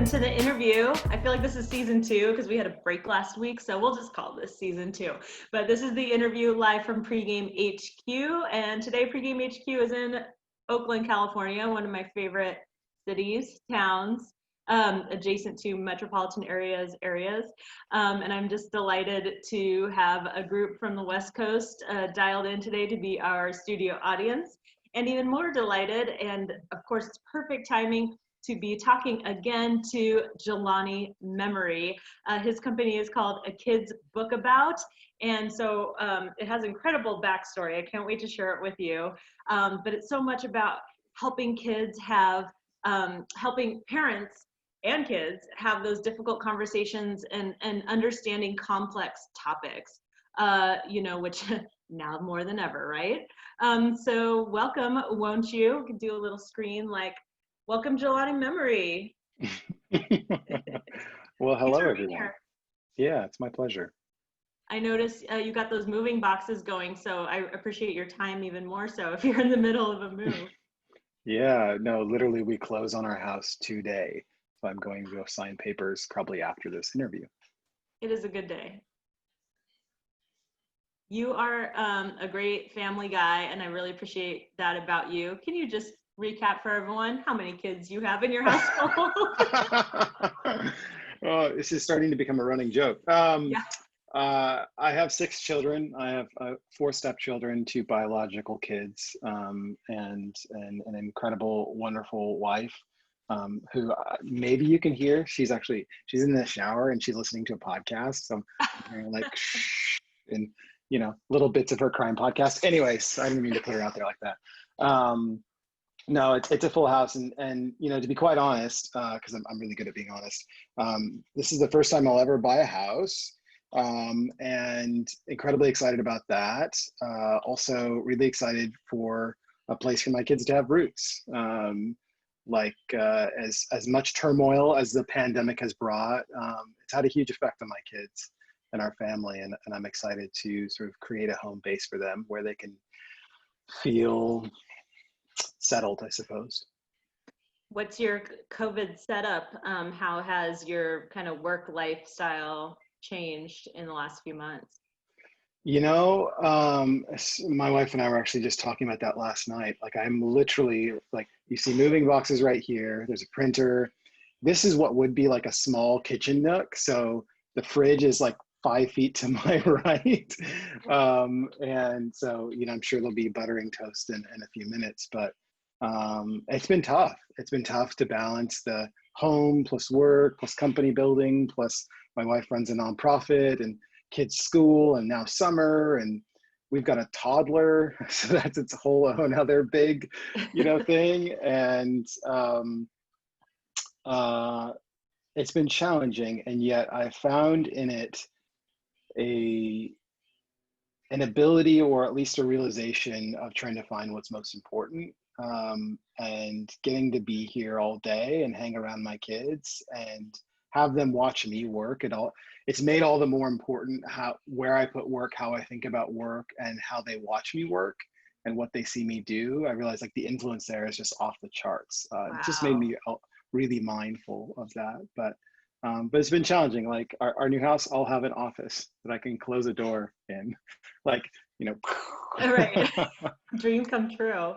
to the interview. I feel like this is season 2 because we had a break last week, so we'll just call this season 2. But this is the interview live from Pregame HQ, and today Pregame HQ is in Oakland, California, one of my favorite cities, towns, adjacent to metropolitan areas. And I'm just delighted to have a group from the West Coast dialed in today to be our studio audience. And even more delighted, and of course it's perfect timing, to be talking again to Jelani Memory. His company is called A Kid's Book About, and so it has incredible backstory. I can't wait to share it with you. But it's so much about helping kids have, helping parents and kids have those difficult conversations and understanding complex topics, which now more than ever, right? So welcome, won't you? We can do a little screen like, welcome, Jelani Memory. Well, hello, everyone. Here. Yeah, it's my pleasure. I noticed you got those moving boxes going, so I appreciate your time even more so if you're in the middle of a move. Yeah, no, literally we close on our house today. So I'm going to go sign papers probably after this interview. It is a good day. You are a great family guy, and I really appreciate that about you. Can you just recap for everyone how many kids you have in your household? Oh, this is starting to become a running joke. Yeah. I have 6 children. I have 4 stepchildren, 2 biological kids, and an incredible, wonderful wife, who maybe you can hear. She's in the shower and she's listening to a podcast. So I'm hearing like shh, and little bits of her crime podcast. Anyways, I didn't mean to put her out there like that. No, it's a full house, and to be quite honest, because I'm really good at being honest, this is the first time I'll ever buy a house, and incredibly excited about that. Also really excited for a place for my kids to have roots. As much turmoil as the pandemic has brought, it's had a huge effect on my kids and our family, and I'm excited to sort of create a home base for them where they can feel settled, I suppose. What's your COVID setup? How has your kind of work lifestyle changed in the last few months? My wife and I were actually just talking about that last night. Like, I'm literally, like, you see moving boxes right here. There's a printer. This is what would be like a small kitchen nook. So the fridge is like 5 feet to my right. And so, I'm sure there'll be buttering toast in a few minutes, but it's been tough. It's been tough to balance the home plus work plus company building, plus my wife runs a nonprofit and kids' school and now summer, and we've got a toddler. So that's its whole another big, thing. And it's been challenging, and yet I found in it an ability, or at least a realization of trying to find what's most important, and getting to be here all day and hang around my kids and have them watch me work. It's made all the more important where I put work, how I think about work, and how they watch me work and what they see me do. I realize like the influence there is just off the charts. Wow. It just made me really mindful of that. But it's been challenging. Like our new house, I'll have an office that I can close a door in, like, Right. Dream come true.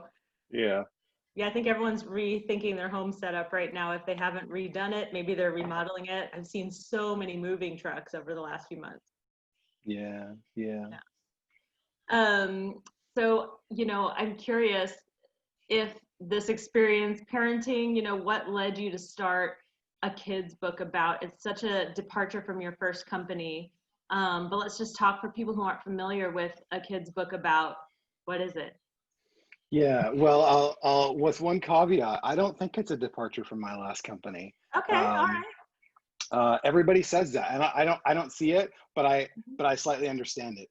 Yeah. Yeah, I think everyone's rethinking their home setup right now. If they haven't redone it, maybe they're remodeling it. I've seen so many moving trucks over the last few months. Yeah. So, I'm curious if this experience parenting, what led you to start A Kid's Book About? It's such a departure from your first company. But let's just talk for people who aren't familiar with A Kid's Book About. What is it? Yeah, well, I'll with one caveat. I don't think it's a departure from my last company. Okay, all right. Everybody says that, and I don't see it, but I slightly understand it.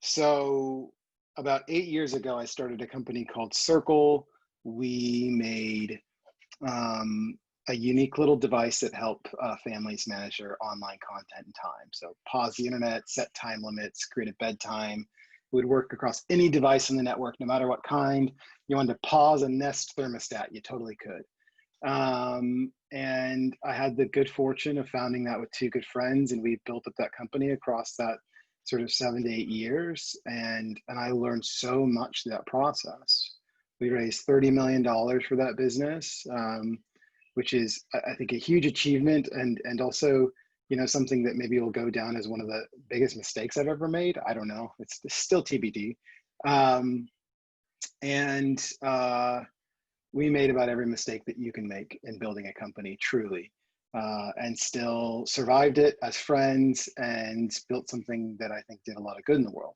So about 8 years ago, I started a company called Circle. We made a unique little device that helped families manage their online content and time. So pause the internet, set time limits, create a bedtime. It would work across any device in the network, no matter what kind. You wanted to pause a Nest thermostat, you totally could. And I had the good fortune of founding that with two good friends, and we built up that company across that sort of 7 to 8 years. And I learned so much through that process. We raised $30 million for that business, which is, I think, a huge achievement, and also, something that maybe will go down as one of the biggest mistakes I've ever made. I don't know. It's still TBD. And we made about every mistake that you can make in building a company, truly, and still survived it as friends and built something that I think did a lot of good in the world.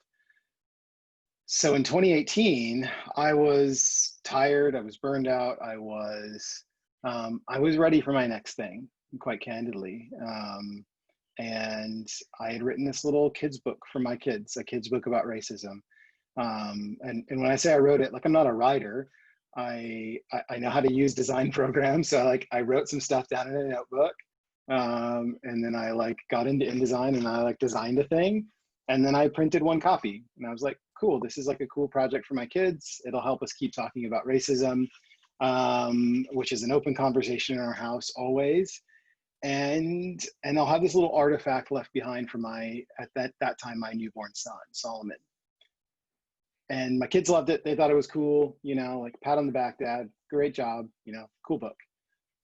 So in 2018, I was tired. I was burned out. I was ready for my next thing, quite candidly. And I had written this little kids book for my kids, a kids book about racism. And when I say I wrote it, like, I'm not a writer. I know how to use design programs. So I wrote some stuff down in a notebook. And then I got into InDesign, and I designed a thing. And then I printed one copy, and I was like, cool, this is a cool project for my kids. It'll help us keep talking about racism, which is an open conversation in our house always. And I'll have this little artifact left behind for at that time, my newborn son, Solomon. And my kids loved it. They thought it was cool, pat on the back, Dad, great job, cool book.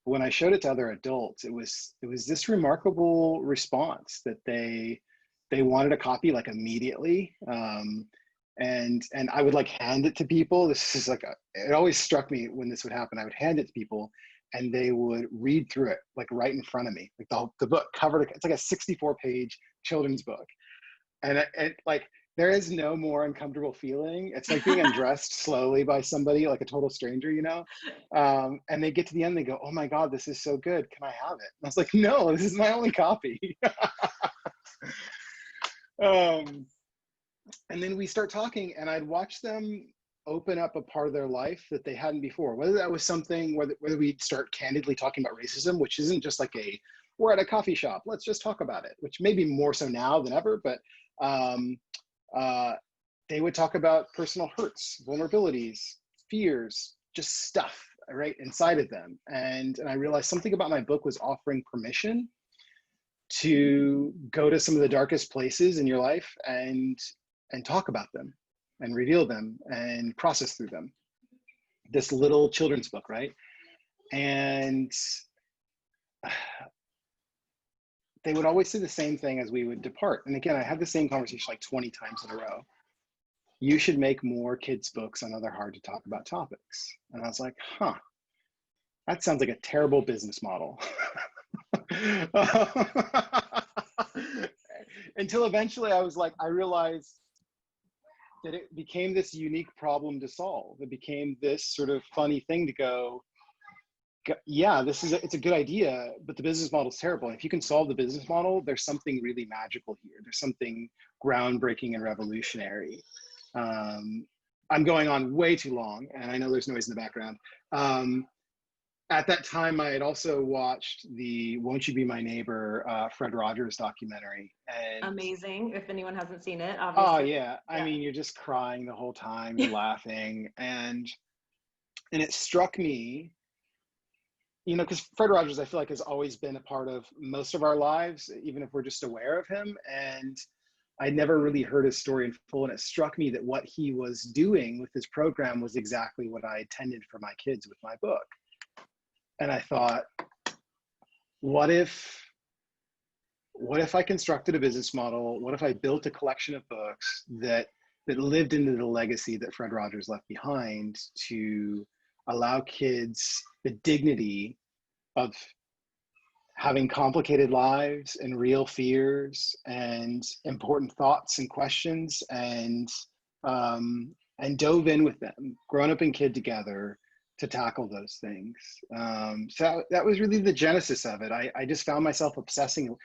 But when I showed it to other adults, it was this remarkable response that they wanted a copy immediately. And I would hand it to people. This is it always struck me when this would happen. I would hand it to people, and they would read through it right in front of me. The book covered, it's a 64-page children's book. And there is no more uncomfortable feeling. It's like being undressed slowly by somebody, like a total stranger, and they get to the end, they go, oh my God, this is so good. Can I have it? And I was like, no, this is my only copy. And then we start talking, and I'd watch them open up a part of their life that they hadn't before. Whether that was something, whether we'd start candidly talking about racism, which isn't just we're at a coffee shop, let's just talk about it, which may be more so now than ever, but they would talk about personal hurts, vulnerabilities, fears, just stuff right inside of them. And I realized something about my book was offering permission to go to some of the darkest places in your life and talk about them and reveal them and process through them. This little children's book, right? And they would always say the same thing as we would depart. And again, I had the same conversation 20 times in a row. You should make more kids' books on other hard to talk about topics. And I was like, that sounds like a terrible business model. Until eventually I realized that it became this unique problem to solve. It became this sort of funny thing to go, yeah, it's a good idea, but the business model is terrible. And if you can solve the business model, there's something really magical here. There's something groundbreaking and revolutionary. I'm going on way too long, and I know there's noise in the background. At that time, I had also watched the Won't You Be My Neighbor, Fred Rogers documentary. And amazing. If anyone hasn't seen it, oh obviously. yeah, I mean, you're just crying the whole time, you're laughing, and it struck me, because Fred Rogers, I feel has always been a part of most of our lives, even if we're just aware of him. And I never really heard his story in full, and it struck me that what he was doing with his program was exactly what I intended for my kids with my book. And I thought, what if I constructed a business model? What if I built a collection of books that lived into the legacy that Fred Rogers left behind, to allow kids the dignity of having complicated lives and real fears and important thoughts and questions, and dove in with them, grown up and kid together, to tackle those things. So that was really the genesis of it. I just found myself obsessing.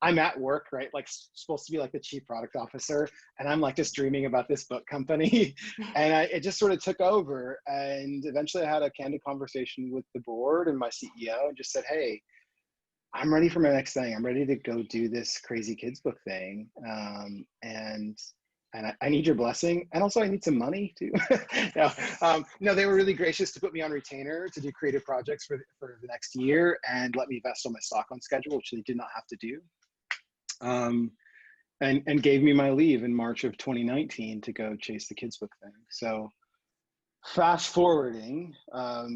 I'm at work, right? Supposed to be the chief product officer, and I'm just dreaming about this book company. And it just sort of took over. And eventually I had a candid conversation with the board and my CEO, and just said, hey, I'm ready for my next thing. I'm ready to go do this crazy kids book thing. And and I need your blessing, and also I need some money too. No, no, they were really gracious to put me on retainer to do creative projects for the next year and let me vest on my stock on schedule, which they did not have to do. And gave me my leave in March of 2019 to go chase the kids book thing. So fast forwarding. I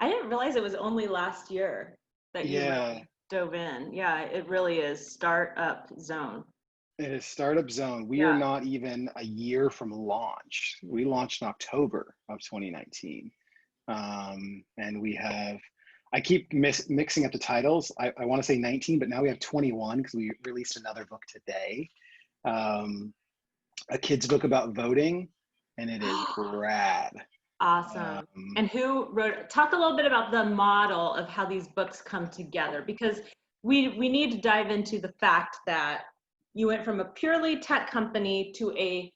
didn't realize it was only last year that you really dove in. Yeah, it really is startup zone. It is startup zone. We are not even a year from launch. We launched in October of 2019. And we have, I keep mixing up the titles. I want to say 19, but now we have 21 because we released another book today. A kid's book about voting, and it is rad. Awesome. And who wrote, talk a little bit about the model of how these books come together, because we need to dive into the fact that you went from a purely tech company to a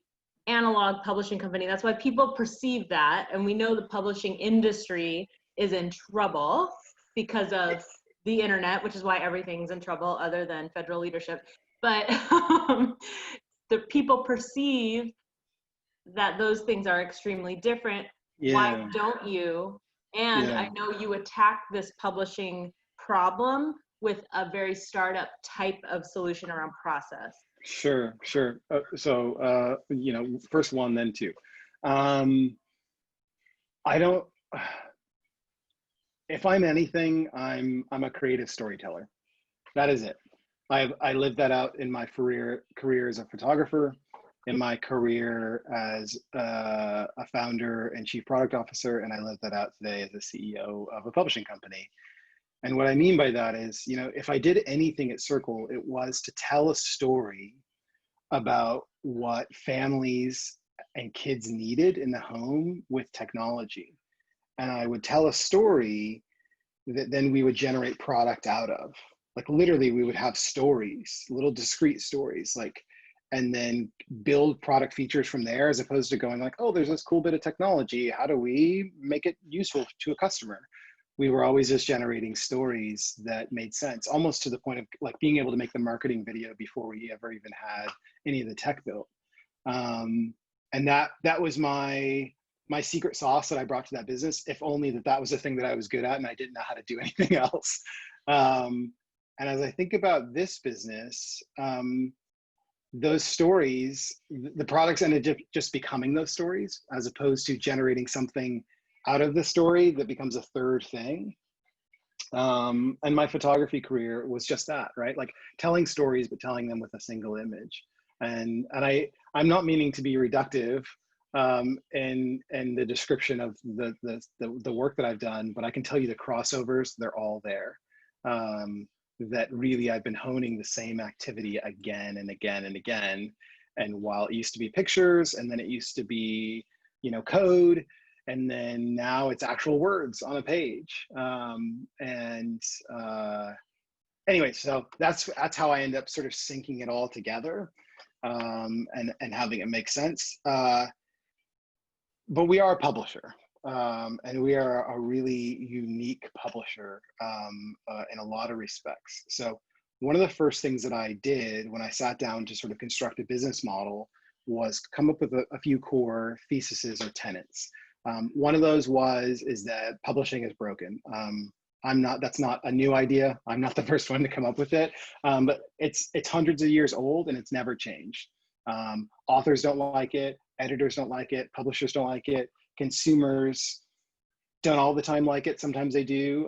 analog publishing company. That's why people perceive that. And we know the publishing industry is in trouble because of the internet, which is why everything's in trouble other than federal leadership. But the people perceive that those things are extremely different. Why don't you? And I know you attack this publishing problem with a very startup type of solution around process. Sure. So, you know, first one, then two. I don't, if I'm anything, I'm a creative storyteller. That is it. I lived that out in my career as a photographer, in my career as a founder and chief product officer, and I live that out today as the CEO of a publishing company. And what I mean by that is, you know, if I did anything at Circle, it was to tell a story about what families and kids needed in the home with technology. And I would tell a story that then we would generate product out of. Like literally we would have stories, little discrete stories, like, and then build product features from there, as opposed to going like, oh, there's this cool bit of technology. How do we make it useful to a customer? We were always just generating stories that made sense, almost to the point of like being able to make the marketing video before we ever even had any of the tech built. And that was my secret sauce that I brought to that business, if only that was the thing that I was good at and I didn't know how to do anything else. And as I think about this business, those stories, the products ended up just becoming those stories, as opposed to generating something out of the story that becomes a third thing. And my photography career was just that, right? Like telling stories, but telling them with a single image. And I'm not meaning to be reductive in the description of the work that I've done, but I can tell you the crossovers, they're all there. That really I've been honing the same activity again and again and again. And while it used to be pictures, and then it used to be, you know, code, and then now it's actual words on a page. Anyway, so that's how I end up sort of syncing it all together, and having it make sense. But we are a publisher. And we are a really unique publisher in a lot of respects. So one of the first things that I did when I sat down to sort of construct a business model was come up with a few core theses or tenets. One of those is that publishing is broken. That's not a new idea. I'm not the first one to come up with it, but it's hundreds of years old and it's never changed. Authors don't like it, editors don't like it, publishers don't like it, consumers don't all the time like it. Sometimes they do.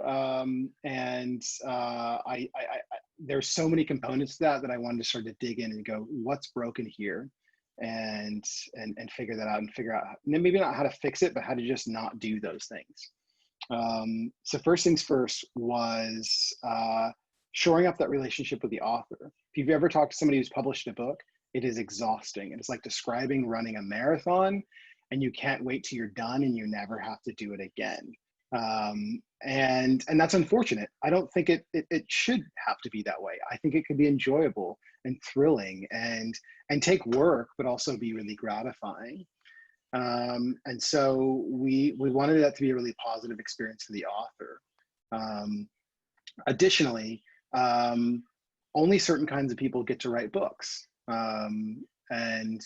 There's so many components to that I wanted to sort of dig in and go, what's broken here? And figure that out and figure out maybe not how to fix it, but how to just not do those things. So first things first was shoring up that relationship with the author. If you've ever talked to somebody who's published a book, it is exhausting. It's like describing running a marathon, and you can't wait till you're done and you never have to do it again. And that's unfortunate. I don't think it should have to be that way. I think it could be enjoyable and thrilling and take work, but also be really gratifying. And so we wanted that to be a really positive experience for the author. Additionally, only certain kinds of people get to write books. And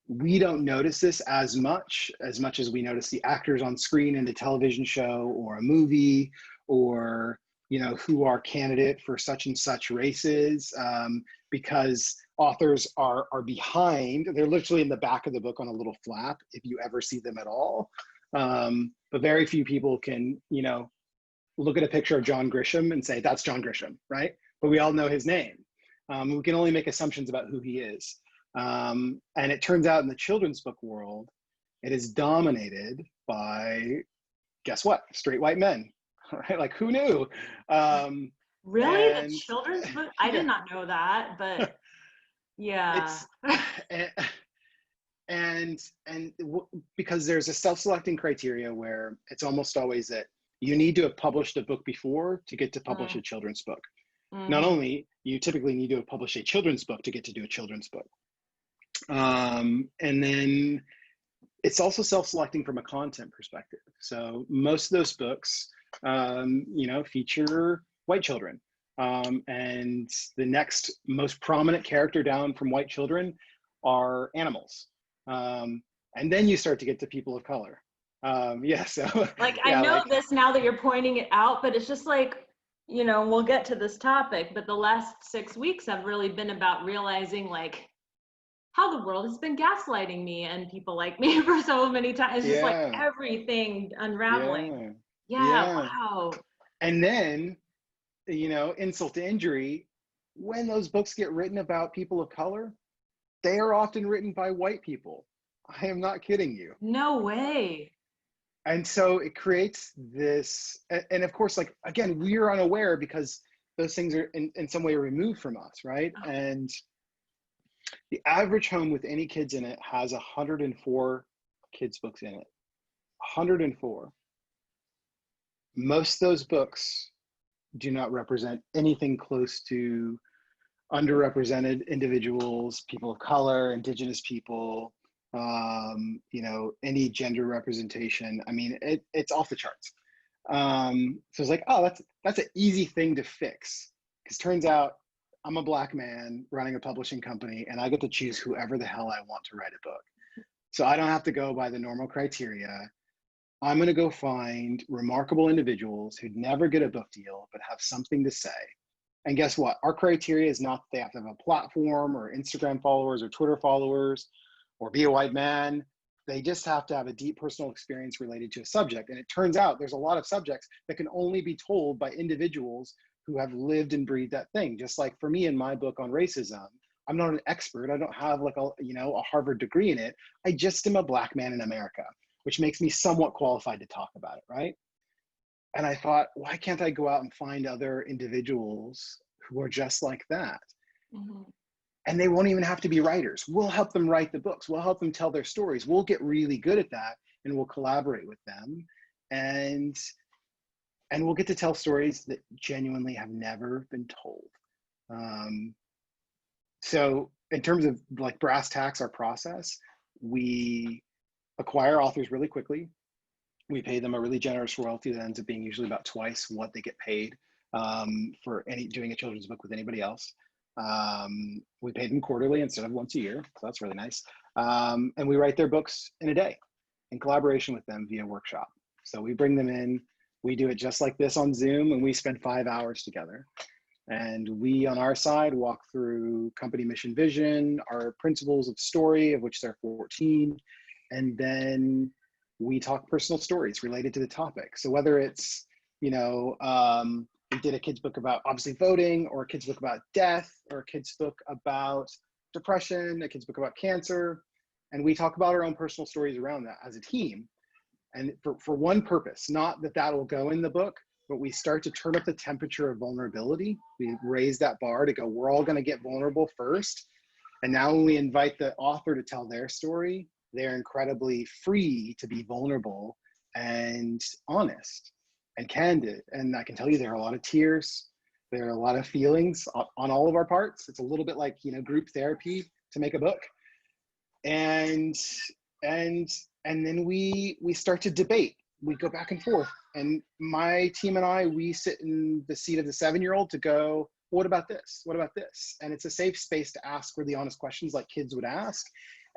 we don't notice this as much as we notice the actors on screen in a television show or a movie, or who are candidate for such and such races, because authors are behind. They're literally in the back of the book on a little flap, if you ever see them at all. But very few people can look at a picture of John Grisham and say that's John Grisham, right? But we all know his name. We can only make assumptions about who he is. And it turns out in the children's book world, it is dominated by, guess what? Straight white men, right? Like, who knew? Really? And, the children's book? I did not know that, but yeah. Because there's a self-selecting criteria where it's almost always that you need to have published a book before to get to publish a children's book. Not only, you typically need to have published a children's book to get to do a children's book. And then it's also self-selecting from a content perspective. So most of those books, feature white children. And the next most prominent character down from white children are animals. And then you start to get to people of color. So like, I know this now that you're pointing it out, but it's just like, we'll get to this topic, but the last 6 weeks have really been about realizing like how the world has been gaslighting me and people like me for so many times. It's just like everything unraveling. Wow. And then, insult to injury, when those books get written about people of color, they are often written by white people. I am not kidding you. No way. And so it creates this, and of course, like, again, we're unaware because those things are in some way removed from us, right? Oh. And the average home with any kids in it has 104 kids books in it. 104. Most of those books do not represent anything close to underrepresented individuals, people of color, indigenous people, any gender representation. I mean, it's off the charts. So it's like, oh, that's an easy thing to fix, because turns out I'm a Black man running a publishing company and I get to choose whoever the hell I want to write a book. So I don't have to go by the normal criteria. I'm going to go find remarkable individuals who'd never get a book deal but have something to say. And guess what? Our criteria is not that they have to have a platform or Instagram followers or Twitter followers or be a white man. They just have to have a deep personal experience related to a subject. And it turns out there's a lot of subjects that can only be told by individuals who have lived and breathed that thing. Just like for me in my book on racism, I'm not an expert. I don't have like a Harvard degree in it. I just am a Black man in America, which makes me somewhat qualified to talk about it, right? And I thought, why can't I go out and find other individuals who are just like that? Mm-hmm. And they won't even have to be writers. We'll help them write the books. We'll help them tell their stories. We'll get really good at that, and we'll collaborate with them. And we'll get to tell stories that genuinely have never been told. So in terms of like brass tacks, our process, we acquire authors really quickly. We pay them a really generous royalty that ends up being usually about twice what they get paid for doing a children's book with anybody else. We pay them quarterly instead of once a year, so that's really nice. And we write their books in a day in collaboration with them via workshop. So we bring them in, we do it just like this on Zoom, and we spend 5 hours together. And we, on our side, walk through company mission vision, our principles of story, of which there are 14, and then we talk personal stories related to the topic. So whether it's, we did a kid's book about obviously voting, or a kid's book about death, or a kid's book about depression, a kid's book about cancer, and we talk about our own personal stories around that as a team. And for one purpose, not that will go in the book, but we start to turn up the temperature of vulnerability. We raise that bar to go, we're all gonna get vulnerable first. And now when we invite the author to tell their story, they're incredibly free to be vulnerable and honest and candid. And I can tell you there are a lot of tears. There are a lot of feelings on all of our parts. It's a little bit like, group therapy to make a book. And then we start to debate. We go back and forth. And my team and I, we sit in the seat of the 7-year-old to go, what about this? What about this? And it's a safe space to ask really honest questions like kids would ask.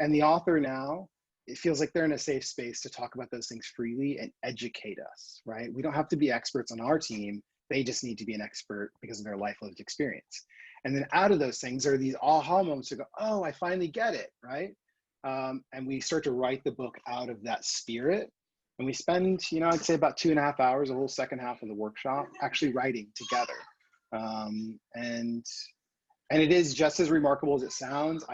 And the author now, it feels like they're in a safe space to talk about those things freely and educate us, right? We don't have to be experts on our team. They just need to be an expert because of their life lived experience. And then out of those things are these aha moments to go, oh, I finally get it, right? And we start to write the book out of that spirit. And we spend, I'd say about 2.5 hours, a whole second half of the workshop, actually writing together. And it is just as remarkable as it sounds.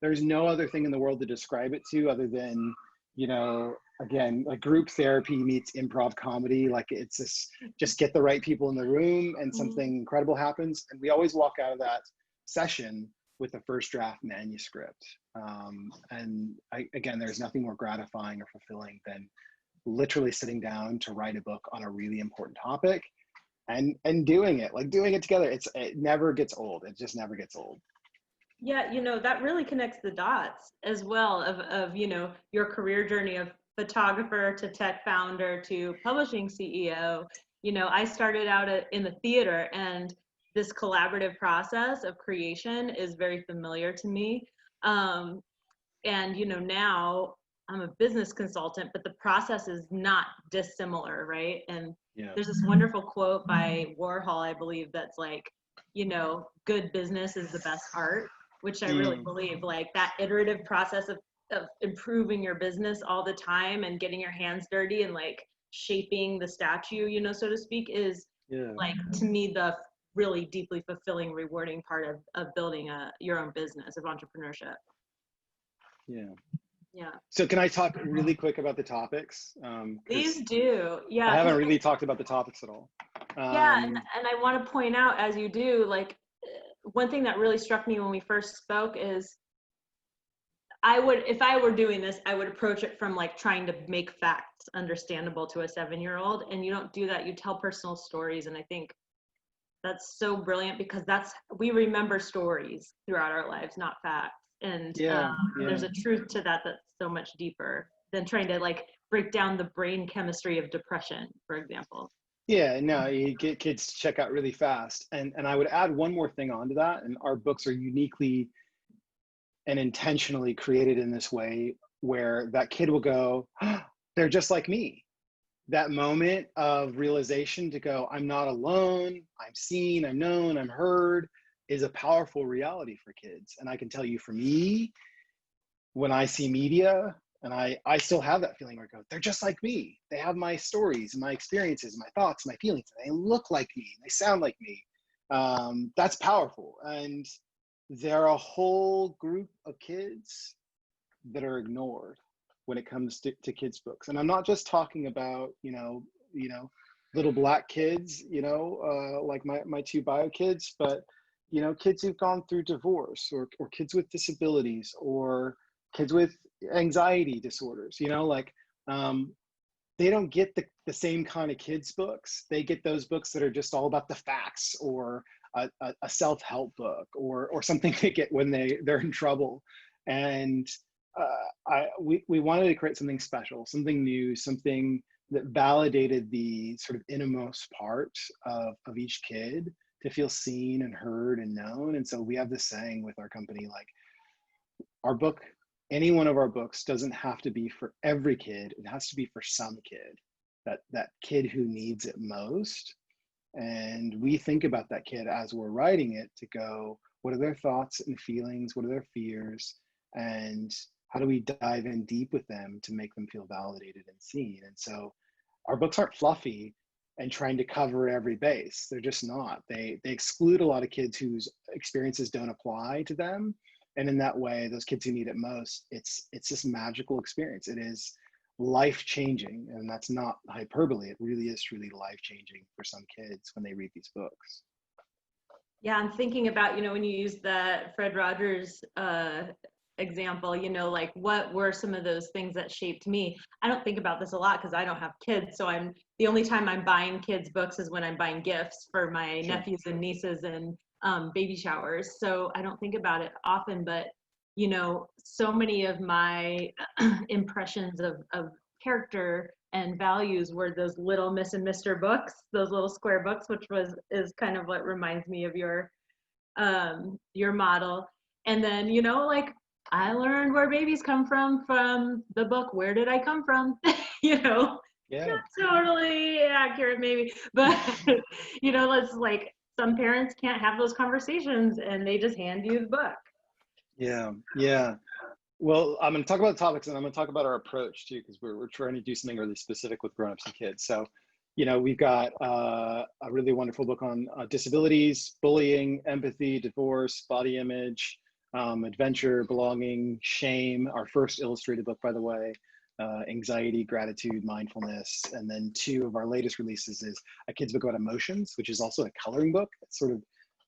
There's no other thing in the world to describe it to other than, again, like group therapy meets improv comedy. Like it's just get the right people in the room and something incredible happens. And we always walk out of that session with a first draft manuscript. Again, there's nothing more gratifying or fulfilling than literally sitting down to write a book on a really important topic and doing it together. It never gets old. It just never gets old. Yeah, that really connects the dots as well of your career journey of photographer to tech founder to publishing CEO. I started out in the theater, and this collaborative process of creation is very familiar to me. And now I'm a business consultant, but the process is not dissimilar, right? And there's this wonderful quote by Warhol, I believe, that's like, good business is the best art, which I really believe. Like that iterative process of improving your business all the time and getting your hands dirty and like shaping the statue, so to speak, is like, to me, the really deeply fulfilling, rewarding part of building your own business, of entrepreneurship. Yeah. So can I talk really quick about the topics? Please do. Yeah. I haven't really talked about the topics at all. And I want to point out, as you do, like, one thing that really struck me when we first spoke is if I were doing this, I would approach it from like trying to make facts understandable to a 7-year-old. And you don't do that. You tell personal stories. And I think that's so brilliant because we remember stories throughout our lives, not facts. And there's a truth to that that's so much deeper than trying to like break down the brain chemistry of depression, for example. Yeah, no, you get kids to check out really fast. And I would add one more thing onto that. And our books are uniquely and intentionally created in this way where that kid will go, oh, they're just like me. That moment of realization to go, I'm not alone, I'm seen, I'm known, I'm heard, is a powerful reality for kids. And I can tell you, for me, when I see media, and I still have that feeling where I go, they're just like me. They have my stories and my experiences, my thoughts, my feelings. And they look like me. They sound like me. That's powerful. And they're a whole group of kids that are ignored when it comes to kids' books. And I'm not just talking about, little Black kids, like my 2 bio kids, but, kids who've gone through divorce or kids with disabilities or kids with anxiety disorders, they don't get the same kind of kids books. They get those books that are just all about the facts, or a self-help book, or something they get when they're in trouble. And we wanted to create something special, something new, something that validated the sort of innermost part of each kid to feel seen and heard and known. And so we have this saying with our company, like, our book, any one of our books doesn't have to be for every kid. It has to be for some kid, that kid who needs it most. And we think about that kid as we're writing it to go, what are their thoughts and feelings? What are their fears? And how do we dive in deep with them to make them feel validated and seen? And so our books aren't fluffy and trying to cover every base. They're just not. They exclude a lot of kids whose experiences don't apply to them. And in that way, those kids who need it most, it's this magical experience. It is life-changing, and that's not hyperbole. It really is truly life-changing for some kids when they read these books. Yeah, I'm thinking about, when you use the Fred Rogers example, like, what were some of those things that shaped me? I don't think about this a lot because I don't have kids. So the only time I'm buying kids books is when I'm buying gifts for my nephews and nieces and baby showers. So I don't think about it often, but so many of my impressions of character and values were those little Miss and Mr. books, those little square books, which is kind of what reminds me of your model. And then, like, I learned where babies come from the book Where Did I Come From? You know, Yeah. not totally accurate maybe, but you know, it's like some parents can't have those conversations and they just hand you the book. Yeah. Yeah. Well, I'm going to talk about the topics and I'm going to talk about our approach too, because we're trying to do something really specific with grown-ups and kids. So, we've got a really wonderful book on disabilities, bullying, empathy, divorce, body image, adventure, belonging, shame. Our first illustrated book, by the way, anxiety, gratitude, mindfulness. And then two of our latest releases is a kid's book about emotions, which is also a coloring book. It's sort of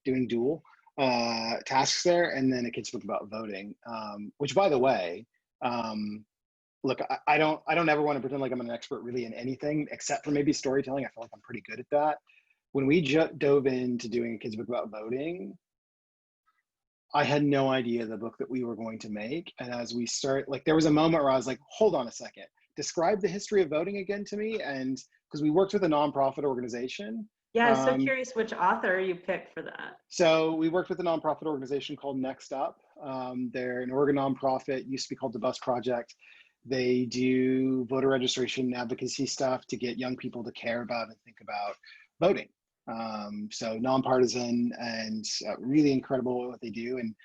doing dual tasks there, and then a kid's book about voting, which, by the way, look, I don't ever want to pretend like I'm an expert really in anything except for maybe storytelling. I feel like I'm pretty good at that. When we dove into doing a kid's book about voting, I had no idea the book that we were going to make. And as we start, like, there was a moment where I was like, hold on a second, describe the history of voting again to me. And because we worked with a nonprofit organization. Yeah, I was so curious which author you picked for that. So we worked with a nonprofit organization called Next Up. They're an Oregon nonprofit, used to be called the Bus Project. They do voter registration and advocacy stuff to get young people to care about and think about voting. So nonpartisan and really incredible what they do. And,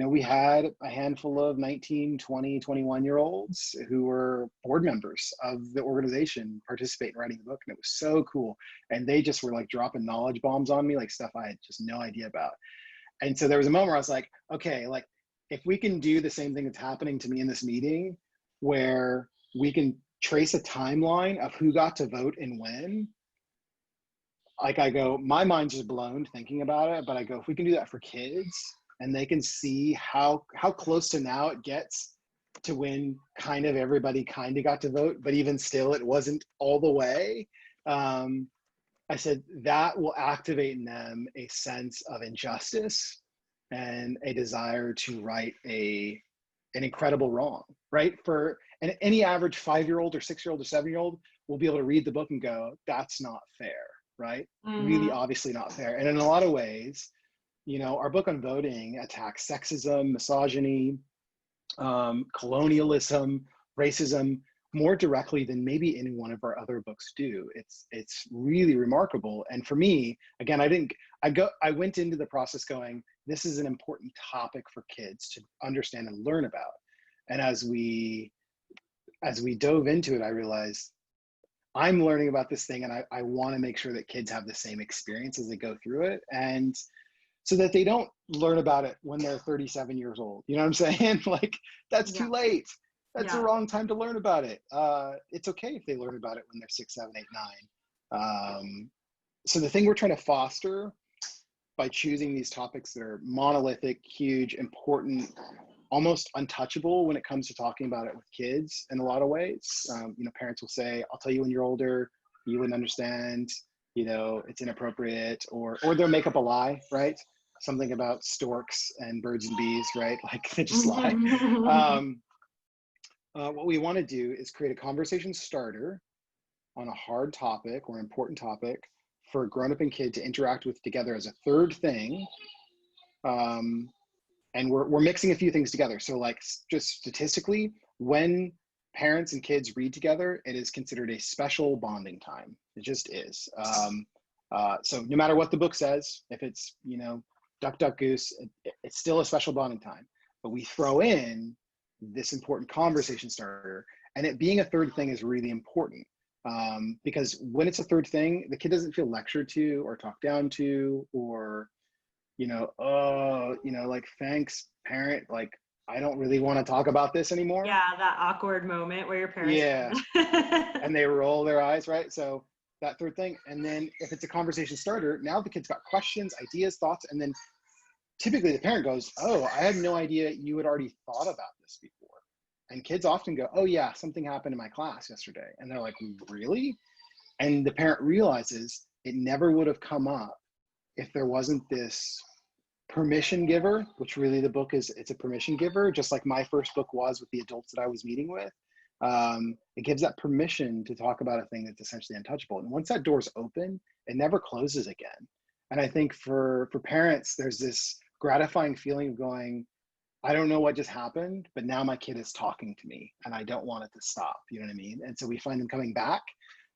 we had a handful of 19, 20, 21-year-olds who were board members of the organization participate in writing the book. And it was so cool. And they just were like dropping knowledge bombs on me, like stuff I had just no idea about. And so there was a moment where I was like, okay, like if we can do the same thing that's happening to me in this meeting, where we can trace a timeline of who got to vote and when, like I go, my mind's just blown thinking about it, but I go, if we can do that for kids and they can see how close to now it gets to when kind of everybody kind of got to vote, but even still it wasn't all the way. I said that will activate in them a sense of injustice and a desire to right an incredible wrong, right? And any average 5-year-old or 6-year-old or 7-year-old will be able to read the book and go, that's not fair, right? Really obviously not fair. And in a lot of ways, our book on voting attacks sexism, misogyny, colonialism, racism more directly than maybe any one of our other books do. It's really remarkable. And for me, again, I went into the process going, this is an important topic for kids to understand and learn about. And as we dove into it, I realized I'm learning about this thing and I want to make sure that kids have the same experience as they go through it. And so that they don't learn about it when they're 37 years old. You know what I'm saying? Like, that's too late. That's the wrong time to learn about it. It's okay if they learn about it when they're 6, 7, 8, 9. So the thing we're trying to foster by choosing these topics that are monolithic, huge, important, almost untouchable when it comes to talking about it with kids in a lot of ways. Parents will say, I'll tell you when you're older, you wouldn't understand, it's inappropriate, or they'll make up a lie, right? Something about storks and birds and bees, right? Like they just lie. What we want to do is create a conversation starter on a hard topic or important topic for a grown-up and kid to interact with together as a third thing. And we're mixing a few things together. So like just statistically, when parents and kids read together, it is considered a special bonding time. It just is. So no matter what the book says, if it's, duck, duck, goose, it's still a special bonding time. But we throw in this important conversation starter, and it being a third thing is really important. Because when it's a third thing, the kid doesn't feel lectured to or talked down to, or like, thanks, parent, like, I don't really want to talk about this anymore. Yeah, that awkward moment where your parents. Yeah. And they roll their eyes, right? So that third thing. And then if it's a conversation starter, now the kid's got questions, ideas, thoughts, and then typically the parent goes, oh, I had no idea you had already thought about this before. And kids often go, oh yeah, something happened in my class yesterday. And they're like, really? And the parent realizes it never would have come up if there wasn't this permission giver, which really the book is, it's a permission giver, just like my first book was with the adults that I was meeting with. It gives that permission to talk about a thing that's essentially untouchable. And once that door's open, it never closes again. And I think for parents, there's this gratifying feeling of going, I don't know what just happened, but now my kid is talking to me and I don't want it to stop. You know what I mean? And so we find them coming back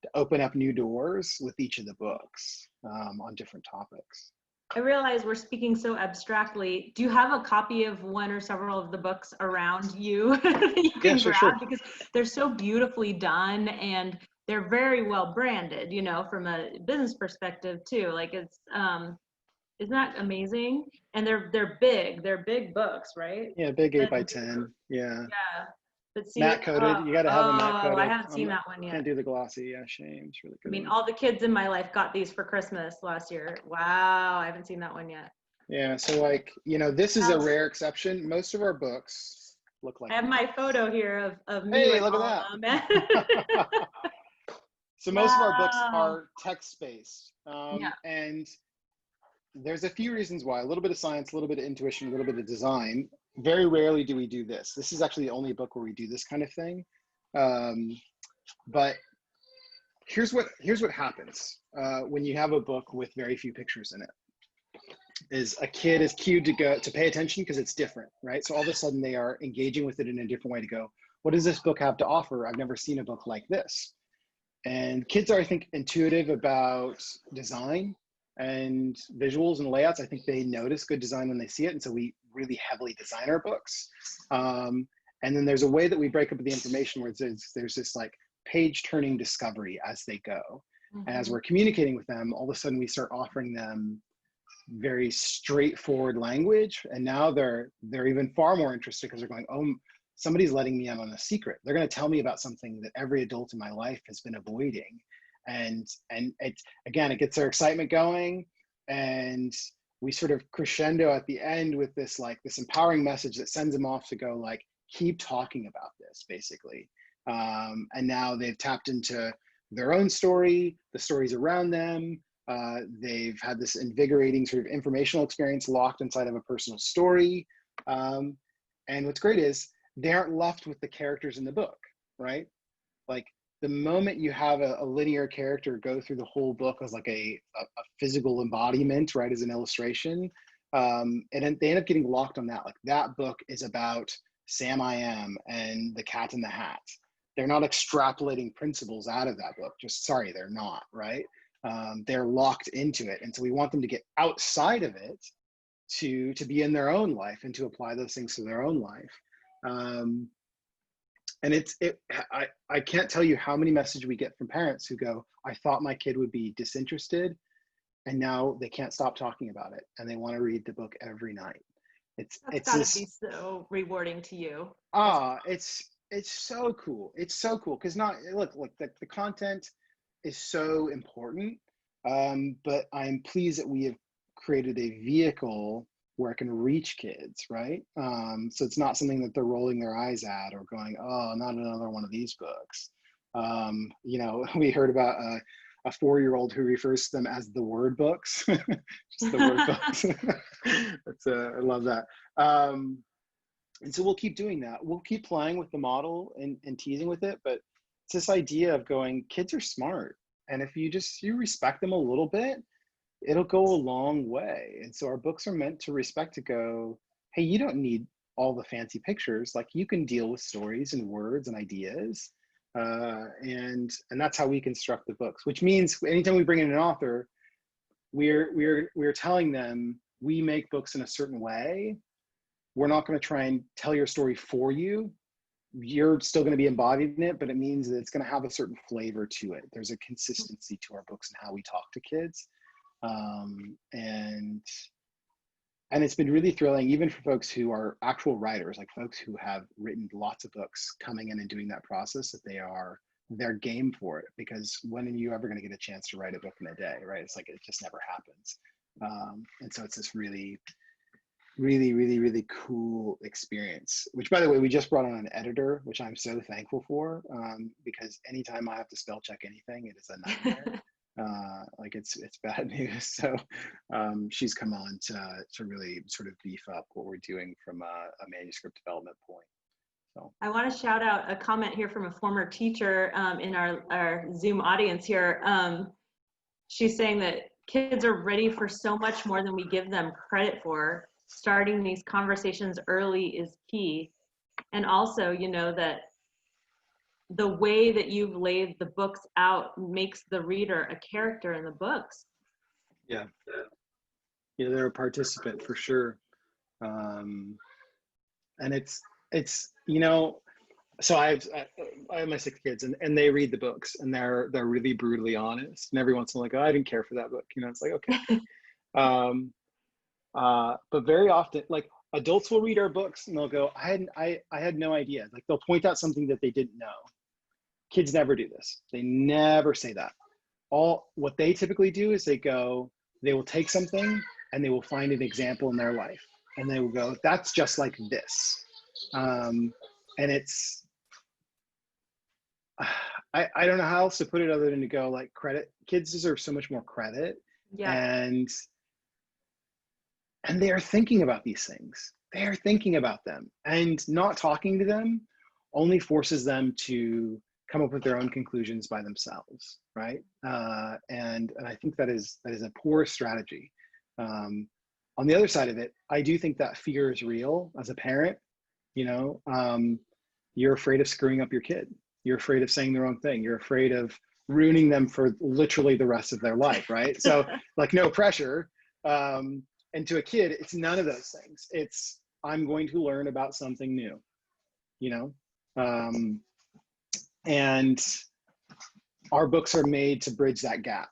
to open up new doors with each of the books on different topics. I realize we're speaking so abstractly. Do you have a copy of one or several of the books around you that you Yeah, can sure, grab? sure. Because they're so beautifully done and they're very well branded, you know, from a business perspective too. Like isn't that amazing? And they're big. They're big books, right? Yeah, big 8 And by 10. Yeah. yeah. But see, Matte coated. You got to have them matte I coated. haven't seen that one Can't yet. do the glossy. Yeah, shame. It's a really I good mean, one. all the kids in my life got these for Christmas last year. Wow, I haven't seen that one yet. Yeah, so like, this is a rare exception. Most of our books look like I have my this. photo here of me Hey, with look all at of that. them. So most of our books Wow. are text-based. Yeah. And there's a few reasons why. A little bit of science, a little bit of intuition, a little bit of design. Very rarely do we do this. This is actually the only book where we do this kind of thing. But here's what happens when you have a book with very few pictures in it. Is a kid is cued to pay attention because it's different, right? So all of a sudden they are engaging with it in a different way to go, what does this book have to offer? I've never seen a book like this. And kids are, I think, intuitive about design and visuals and layouts. I think they notice good design when they see it. And so we really heavily design our books. And then there's a way that we break up the information where there's this like page turning discovery as they go. Mm-hmm. And as we're communicating with them, all of a sudden we start offering them very straightforward language. And now they're even far more interested because they're going, oh, somebody's letting me in on a secret. They're going to tell me about something that every adult in my life has been avoiding. And it, again, it gets their excitement going. And we sort of crescendo at the end with this empowering message that sends them off to go like, keep talking about this, basically. And now they've tapped into their own story, the stories around them. They've had this invigorating sort of informational experience locked inside of a personal story. And what's great is they aren't left with the characters in the book, right? Like the moment you have a linear character go through the whole book as like a physical embodiment, right, as an illustration, and then they end up getting locked on that. Like that book is about Sam I Am and the Cat in the Hat. They're not extrapolating principles out of that book. Sorry, they're not, right? They're locked into it. And so we want them to get outside of it to be in their own life and to apply those things to their own life. And I can't tell you how many messages we get from parents who go, I thought my kid would be disinterested and now they can't stop talking about it and they want to read the book every night. That's gotta be so rewarding to you. It's so cool. It's so cool because look, the content is so important, but I'm pleased that we have created a vehicle where it can reach kids, right? So it's not something that they're rolling their eyes at or going, oh, not another one of these books. We heard about a 4-year-old who refers to them as the word books, just the word books. I love that. And so we'll keep doing that. We'll keep playing with the model and teasing with it, but it's this idea of going, kids are smart. And if you respect them a little bit, it'll go a long way. And so our books are meant to respect, to go, hey, you don't need all the fancy pictures. Like you can deal with stories and words and ideas. And that's how we construct the books, which means anytime we bring in an author, we're telling them we make books in a certain way. We're not going to try and tell your story for you. You're still going to be embodied in it, but it means that it's going to have a certain flavor to it. There's a consistency to our books and how we talk to kids. And it's been really thrilling, even for folks who are actual writers, like folks who have written lots of books coming in and doing that process, that they're game for it, because when are you ever going to get a chance to write a book in a day, right? It's like, it just never happens. And so it's this really, really, really, really cool experience, which, by the way, we just brought on an editor, which I'm so thankful for, because anytime I have to spell check anything, it is a nightmare. Like it's bad news. So she's come on to really sort of beef up what we're doing from a manuscript development point. So I want to shout out a comment here from a former teacher in our Zoom audience here. She's saying that kids are ready for so much more than we give them credit for. starting these conversations early is key. And also, you know, that the way that you've laid the books out makes the reader a character in the books. Yeah. Yeah, they're a participant for sure. And it's, you know, so I have my 6 kids, and they read the books, and they're really brutally honest. And every once in a while, like, oh, I didn't care for that book. You know, it's like, okay. But very often, like, adults will read our books and they'll go, I had no idea. Like, they'll point out something that they didn't know. Kids never do this. They never say that. What they typically do is they will take something and they will find an example in their life, and they will go, that's just like this. And it's, I don't know how else to put it other than to go, like, credit. Kids deserve so much more credit. Yeah. And they are thinking about these things. They are thinking about them, and not talking to them only forces them to come up with their own conclusions by themselves, right? And I think that is a poor strategy. On the other side of it, I do think that fear is real as a parent. You know, you're afraid of screwing up your kid. You're afraid of saying the wrong thing. You're afraid of ruining them for literally the rest of their life, right? So, like, no pressure. And to a kid, it's none of those things. It's, I'm going to learn about something new, you know? And our books are made to bridge that gap,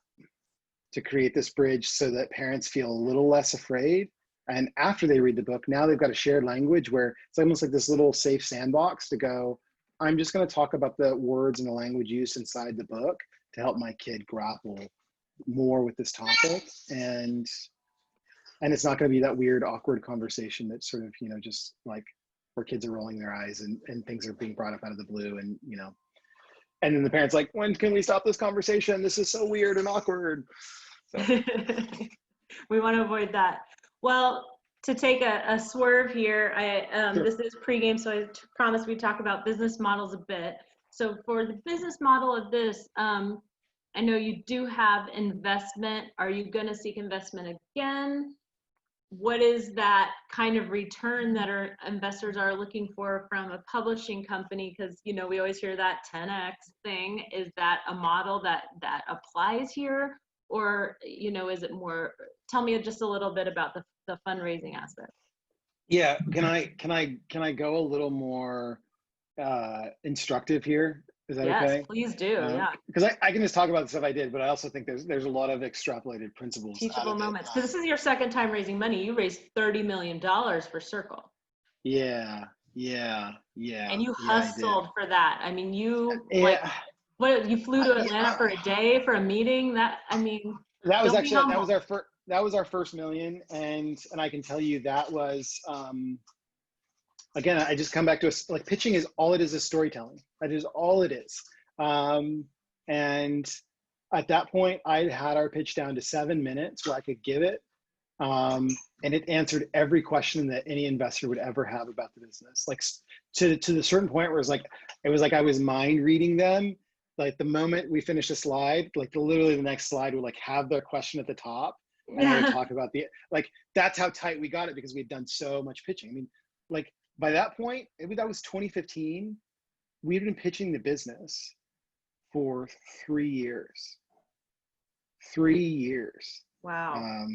to create this bridge so that parents feel a little less afraid. And after they read the book, now they've got a shared language where it's almost like this little safe sandbox to go, I'm just going to talk about the words and the language used inside the book to help my kid grapple more with this topic. And it's not going to be that weird, awkward conversation that's sort of, you know, just like where kids are rolling their eyes and things are being brought up out of the blue, and, you know, and then the parents like, when can we stop this conversation? This is so weird and awkward. So. We want to avoid that. Well, to take a swerve here, Sure. This is pregame, so I promised we'd talk about business models a bit. So for the business model of this, I know you do have investment. Are you going to seek investment again? What is that kind of return that our investors are looking for from a publishing company? Because, you know, we always hear that 10x thing. Is that a model that applies here? Or, you know, is it more, tell me just a little bit about the fundraising aspect. Yeah, can I go a little more instructive here? Is that yes, okay? Yes, please do. Yeah. Because I can just talk about the stuff I did, but I also think there's a lot of extrapolated principles. Teachable moments. Because this is your second time raising money. You raised $30 million for Circle. Yeah. And you hustled for that. I mean, you what, you flew to Atlanta for a day for a meeting? That was actually that was our first million, and I can tell you that was again, I just come back to like, pitching is all it is storytelling. That is all it is. And at that point, I had our pitch down to 7 minutes where I could give it. And it answered every question that any investor would ever have about the business. Like, to the certain point where it was like I was mind reading them. Like, the moment we finished a slide, like literally the next slide would like have their question at the top. And I would talk about like, that's how tight we got it, because we had done so much pitching. I mean, like, by that point, that was 2015. We had been pitching the business for 3 years. 3 years. Wow.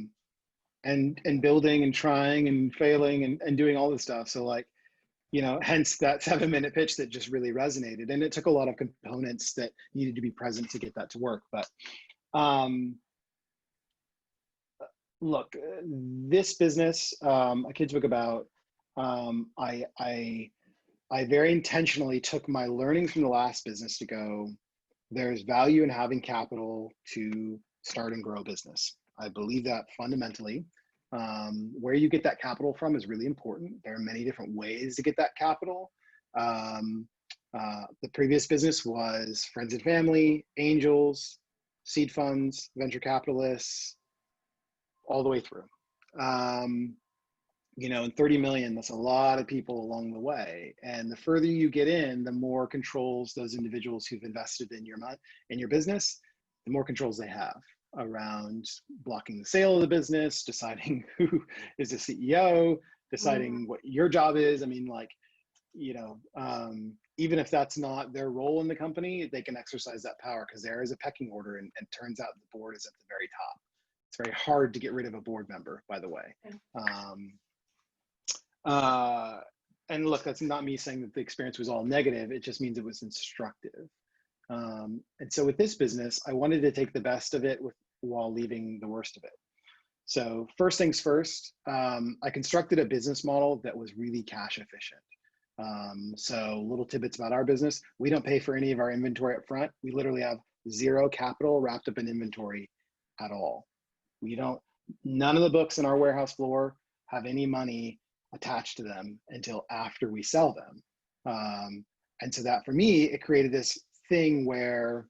And building and trying and failing and doing all this stuff. So, like, you know, hence that 7-minute pitch that just really resonated. And it took a lot of components that needed to be present to get that to work. But look, this business, a kid's book about, I very intentionally took my learnings from the last business to go, there's value in having capital to start and grow a business. I believe that fundamentally. Where you get that capital from is really important. There are many different ways to get that capital. The previous business was friends and family, angels, seed funds, venture capitalists, all the way through. You know, and 30 million, that's a lot of people along the way. And the further you get in, the more controls those individuals who've invested in your business, the more controls they have. around blocking the sale of the business, deciding who is the CEO, deciding what your job is. I mean, like, you know, even if that's not their role in the company, they can exercise that power because there is a pecking order, and turns out the board is at the very top. It's very hard to get rid of a board member, by the way. And look, that's not me saying that the experience was all negative. It just means it was instructive. And so with this business, I wanted to take the best of it while leaving the worst of it. So first things first, I constructed a business model that was really cash efficient. So little tidbits about our business. We don't pay for any of our inventory up front. We literally have zero capital wrapped up in inventory at all. None of the books in our warehouse floor have any money attached to them until after we sell them. And so that for me, it created this thing where,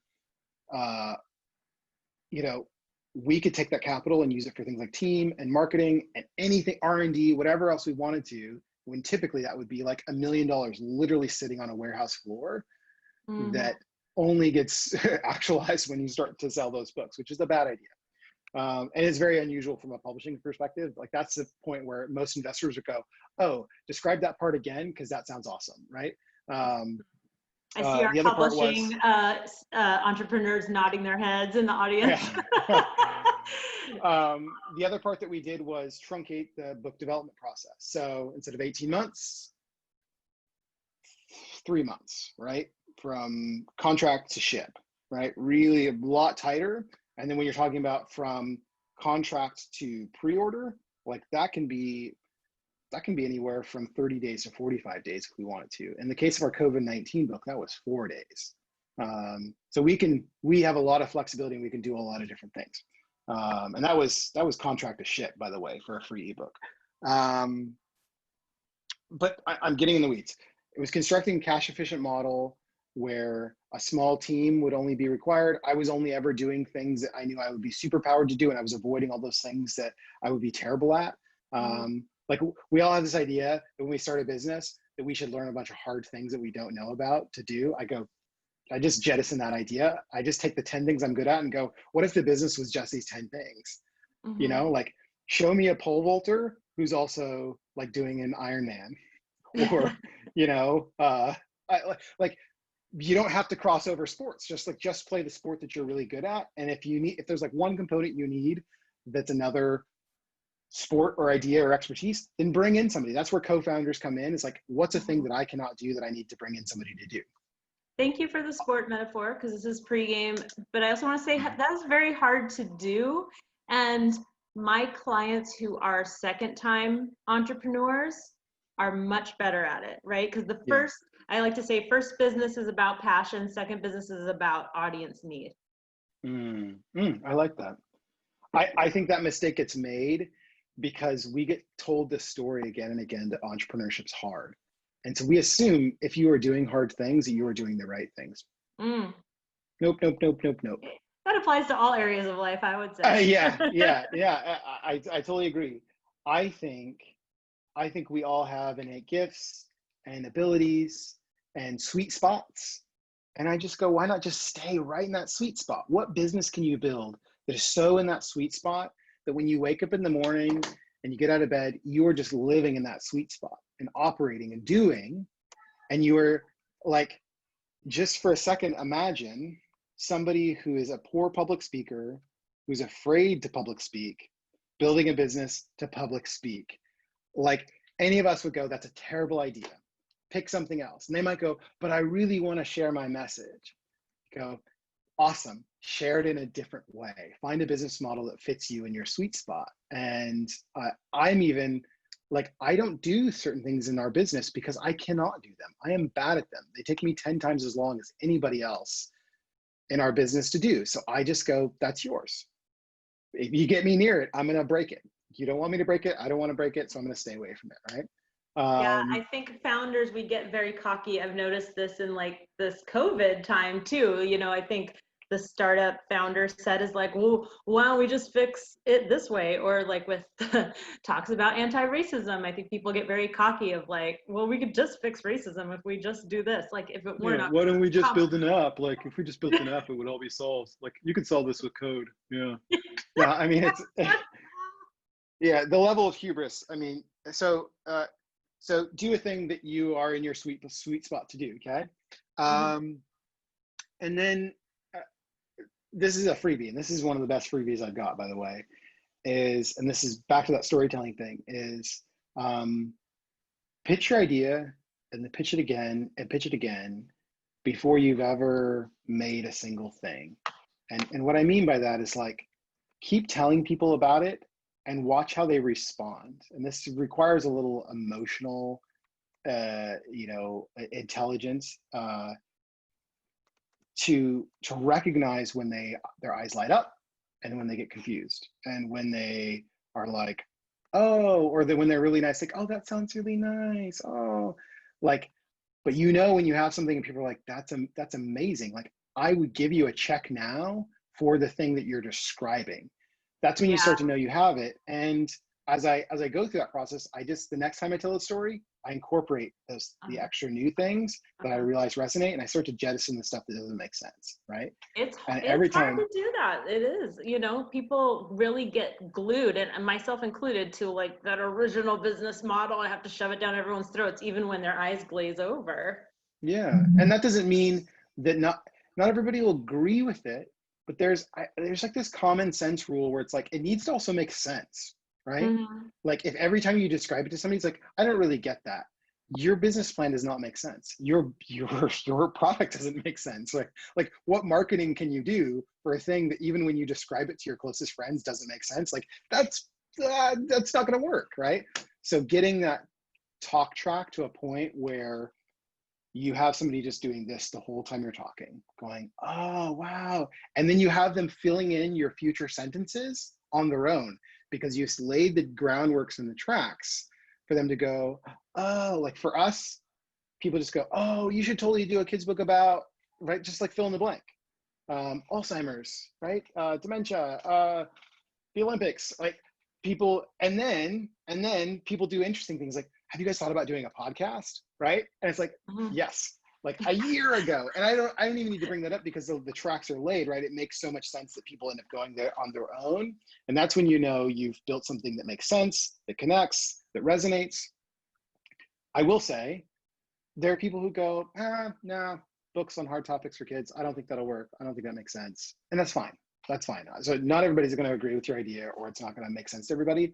you know, we could take that capital and use it for things like team and marketing and anything, R&D, whatever else we wanted to, when typically that would be like $1 million literally sitting on a warehouse floor that only gets actualized when you start to sell those books, which is a bad idea. And it's very unusual from a publishing perspective. Like that's the point where most investors would go, oh, describe that part again, because that sounds awesome, right? I see our publishing entrepreneurs nodding their heads in the audience. Yeah. The other part that we did was truncate the book development process. So instead of 18 months, 3 months, right? From contract to ship, right? Really a lot tighter. And then when you're talking about from contract to pre-order, like that can be anywhere from 30 days to 45 days if we wanted to. In the case of our COVID-19 book, that was 4 days. So we have a lot of flexibility, and we can do a lot of different things. And that was contract to ship, by the way, for a free ebook. But I'm getting in the weeds. It was constructing a cash efficient model where a small team would only be required. I was only ever doing things that I knew I would be super powered to do, and I was avoiding all those things that I would be terrible at. Like we all have this idea that when we start a business that we should learn a bunch of hard things that we don't know about to do. I just jettison that idea. I just take the 10 things I'm good at and go, what if the business was just these 10 things? You know, like show me a pole vaulter who's also like doing an Ironman, or, you know, like you don't have to cross over sports. Just play the sport that you're really good at. And if there's like one component you need that's another sport or idea or expertise, then bring in somebody. That's where co-founders come in. It's like, what's a thing that I cannot do that I need to bring in somebody to do? Thank you for the sport metaphor, because this is pregame. But I also want to say that's very hard to do. And my clients who are second-time entrepreneurs are much better at it, right? Because I like to say, first business is about passion, second business is about audience need. I like that. I think that mistake gets made because we get told this story again and again that entrepreneurship's hard. And so we assume if you are doing hard things, that you are doing the right things. Nope. That applies to all areas of life, I would say. Yeah. I totally agree. I think we all have innate gifts and abilities and sweet spots. And I just go, why not just stay right in that sweet spot? What business can you build that is so in that sweet spot that when you wake up in the morning and you get out of bed, you are just living in that sweet spot and operating and doing, and you are like, just for a second, imagine somebody who is a poor public speaker, who's afraid to public speak, building a business to public speak. Like any of us would go, that's a terrible idea. Pick something else. And they might go, but I really want to share my message. Go, awesome. Share it in a different way. Find a business model that fits you in your sweet spot. And I'm even like, I don't do certain things in our business because I cannot do them. I am bad at them. They take me 10 times as long as anybody else in our business to do. So I just go, that's yours. If you get me near it, I'm going to break it. You don't want me to break it. I don't want to break it. So I'm going to stay away from it. Right. Yeah, I think founders, we get very cocky. I've noticed this in like this COVID time too. You know, I think the startup founder said is like, well, why don't we just fix it this way? Or like with talks about anti-racism, I think people get very cocky of like, well, we could just fix racism if we just do this. Like if it were Yeah, not why don't we just common. build an app? Like if we just built an app, it would all be solved. Like you can solve this with code. Yeah. Yeah, I mean, it's yeah, the level of hubris. I mean, so do a thing that you are in your sweet spot to do, okay? And then this is a freebie, and this is one of the best freebies I've got, by the way, is, and this is back to that storytelling thing, is pitch your idea and then pitch it again and pitch it again before you've ever made a single thing. And what I mean by that is like, keep telling people about it and watch how they respond. And this requires a little emotional, intelligence to recognize when their eyes light up and when they get confused and when they are like, oh, or when they're really nice, like, oh, that sounds really nice. Oh, like, but when you have something and people are like, that's amazing. Like, I would give you a check now for the thing that you're describing. That's when you start to know you have it. And as I go through that process, the next time I tell a story, I incorporate the extra new things that I realize resonate, and I start to jettison the stuff that doesn't make sense, right? It's and hard to do that. It is, people really get glued, and myself included, to like that original business model. I have to shove it down everyone's throats, even when their eyes glaze over. Yeah, and that doesn't mean that not everybody will agree with it, but there's like this common sense rule where it's like, it needs to also make sense, right? Like if every time you describe it to somebody, it's like, I don't really get that. Your business plan does not make sense. Your product doesn't make sense. Like what marketing can you do for a thing that even when you describe it to your closest friends doesn't make sense? Like that's not going to work, right? So getting that talk track to a point where you have somebody just doing this the whole time you're talking, going, oh, wow. And then you have them filling in your future sentences on their own because you've laid the groundworks and the tracks for them to go, oh, like for us, people just go, oh, you should totally do a kid's book about, right? Just like fill in the blank. Alzheimer's, right? Dementia, the Olympics, like people, and then people do interesting things like, have you guys thought about doing a podcast, right? And it's like, yes, like a year ago. And I don't even need to bring that up because the tracks are laid, right? It makes so much sense that people end up going there on their own. And that's when you've built something that makes sense, that connects, that resonates. I will say, there are people who go, no, books on hard topics for kids, I don't think that'll work. I don't think that makes sense. And that's fine. That's fine. So not everybody's going to agree with your idea, or it's not going to make sense to everybody,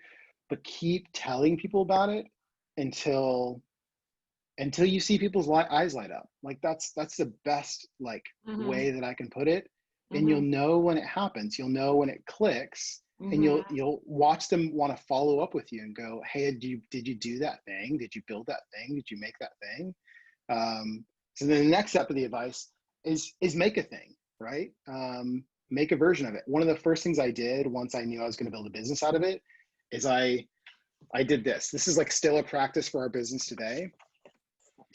but keep telling people about it until you see people's eyes light up. Like that's the best way that I can put it. And you'll know when it happens, you'll know when it clicks, and you'll watch them want to follow up with you and go, hey, did you do that thing? Did you build that thing? Did you make that thing? So then the next step of the advice is make a thing, right? Make a version of it. One of the first things I did once I knew I was going to build a business out of it is I did this. This is like still a practice for our business today.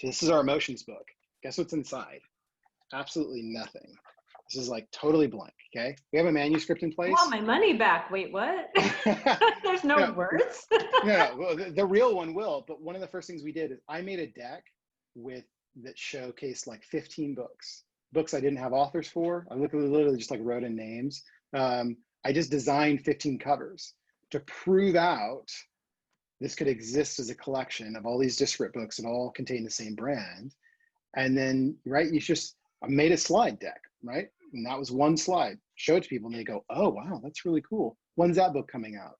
This is our emotions book. Guess what's inside? Absolutely nothing. This is like totally blank, okay? We have a manuscript in place. I want my money back. Wait, what? There's no words? No, well, the real one will, but one of the first things we did is I made a deck that showcased like 15 books I didn't have authors for. I literally just like wrote in names. I just designed 15 covers to prove out this could exist as a collection of all these disparate books that all contain the same brand. And then, right, I made a slide deck, right? And that was one slide. Show it to people and they go, oh, wow, that's really cool. When's that book coming out?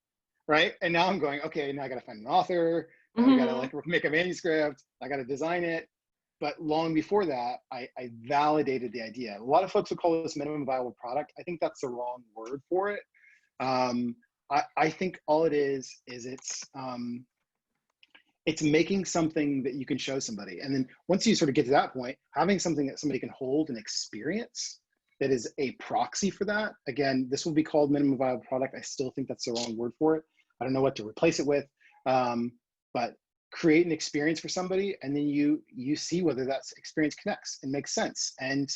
Right? And now I'm going, okay, now I got to find an author. I got to like make a manuscript. I got to design it. But long before that, I validated the idea. A lot of folks would call this minimum viable product. I think that's the wrong word for it. I think all it is it's making something that you can show somebody. And then once you sort of get to that point, having something that somebody can hold and experience that is a proxy for that. Again, this will be called minimum viable product. I still think that's the wrong word for it. I don't know what to replace it with, but create an experience for somebody, and then you see whether that experience connects and makes sense, and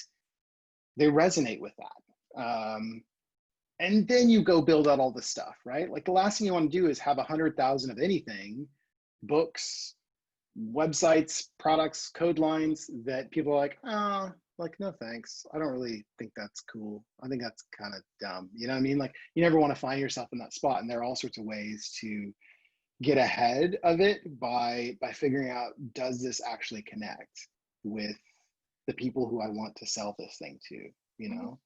they resonate with that. And then you go build out all the stuff, right? Like the last thing you want to do is have 100,000 of anything, books, websites, products, code lines that people are like, oh, like, no, thanks. I don't really think that's cool. I think that's kind of dumb. You know what I mean? Like you never want to find yourself in that spot. And there are all sorts of ways to get ahead of it by figuring out, does this actually connect with the people who I want to sell this thing to, you know?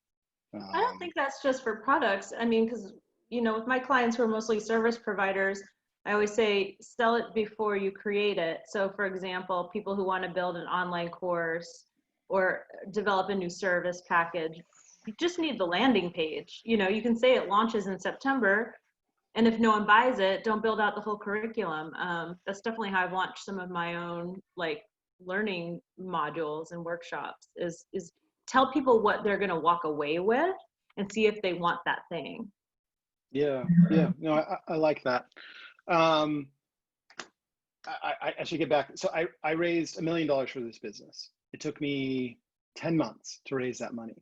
I don't think that's just for products. I mean, because, you know, with my clients who are mostly service providers, I always say sell it before you create it. So for example, people who want to build an online course or develop a new service package, you just need the landing page. You know, you can say it launches in September, and if no one buys it, don't build out the whole curriculum. That's definitely how I've launched some of my own like learning modules and workshops is tell people what they're going to walk away with and see if they want that thing. Yeah, yeah, no, I like that. I should get back. So I raised $1 million for this business. It took me 10 months to raise that money.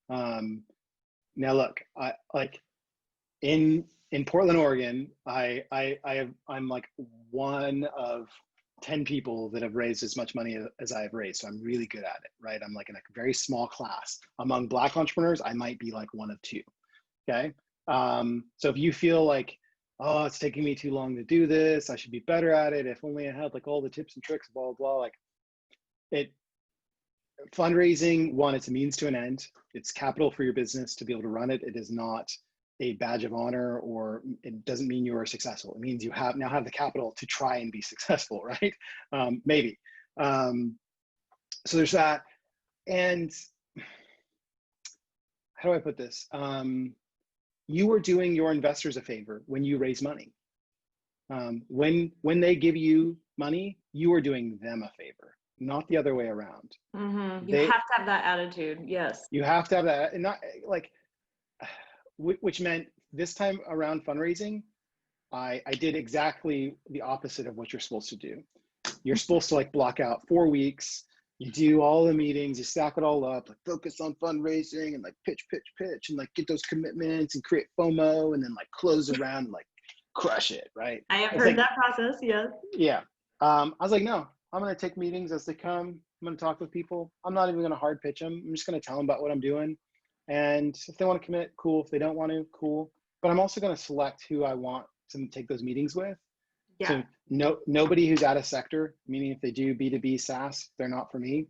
Now look, I like in Portland, Oregon, I'm like one of 10 people that have raised as much money as I have raised. So I'm really good at it, right? I'm like in a very small class. Among Black entrepreneurs, I might be like one of two, okay? So if you feel like, oh, it's taking me too long to do this, I should be better at it, if only I had like all the tips and tricks, blah, blah, blah, like fundraising, one, it's a means to an end. It's capital for your business to be able to run it. It is not a badge of honor, or it doesn't mean you are successful. It means you now have the capital to try and be successful, right? Maybe. So there's that. And how do I put this? You are doing your investors a favor when you raise money. When they give you money, you are doing them a favor, not the other way around. Mm-hmm. You have to have that attitude. Yes. You have to have that, and not like, which meant this time around fundraising, I did exactly the opposite of what you're supposed to do. You're supposed to like block out 4 weeks. You do all the meetings, you stack it all up, like focus on fundraising and like pitch, and like get those commitments and create FOMO and then like close around and like crush it, right? I have heard that process, yes. Yeah. I was like, no, I'm going to take meetings as they come. I'm going to talk with people. I'm not even going to hard pitch them. I'm just going to tell them about what I'm doing. And if they want to commit, cool. If they don't want to, cool. But I'm also going to select who I want to take those meetings with. Yeah. So nobody who's out of sector, meaning if they do B2B SaaS, they're not for me.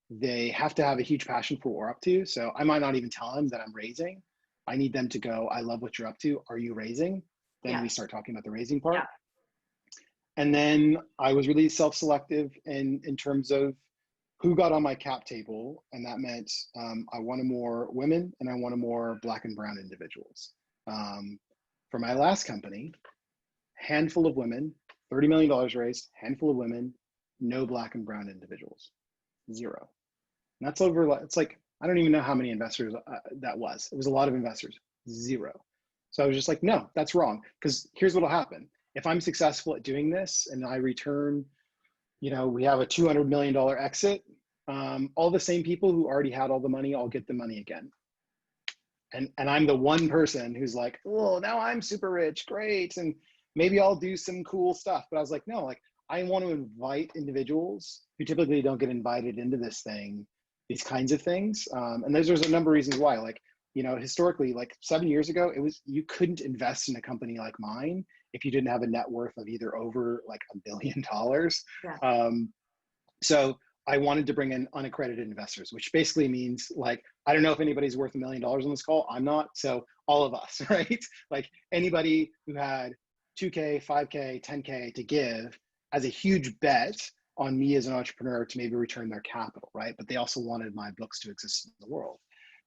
They have to have a huge passion for what we're up to. So I might not even tell them that I'm raising. I need them to go, I love what you're up to. Are you raising? Then we start talking about the raising part. Yeah. And then I was really self-selective in terms of who got on my cap table. And that meant I wanted more women and I wanted more Black and brown individuals. For my last company, handful of women, $30 million raised, handful of women, no Black and brown individuals, 0. And that's over, it's like, I don't even know how many investors that was. It was a lot of investors, 0. So I was just like, no, that's wrong. Because here's what'll happen. If I'm successful at doing this and I return, you know, we have a $200 million exit, all the same people who already had all the money, I'll get the money again. And I'm the one person who's like, oh, now I'm super rich, great. And maybe I'll do some cool stuff. But I was like, no, like I want to invite individuals who typically don't get invited into this thing, these kinds of things. And there's a number of reasons why, like, you know, historically, like 7 years ago, you couldn't invest in a company like mine if you didn't have a net worth of either over like $1 billion. Yeah. So I wanted to bring in unaccredited investors, which basically means like, I don't know if anybody's worth $1 million on this call. I'm not. So all of us, right? Like anybody who had 2K, 5K, 10K to give as a huge bet on me as an entrepreneur to maybe return their capital, right? But they also wanted my books to exist in the world.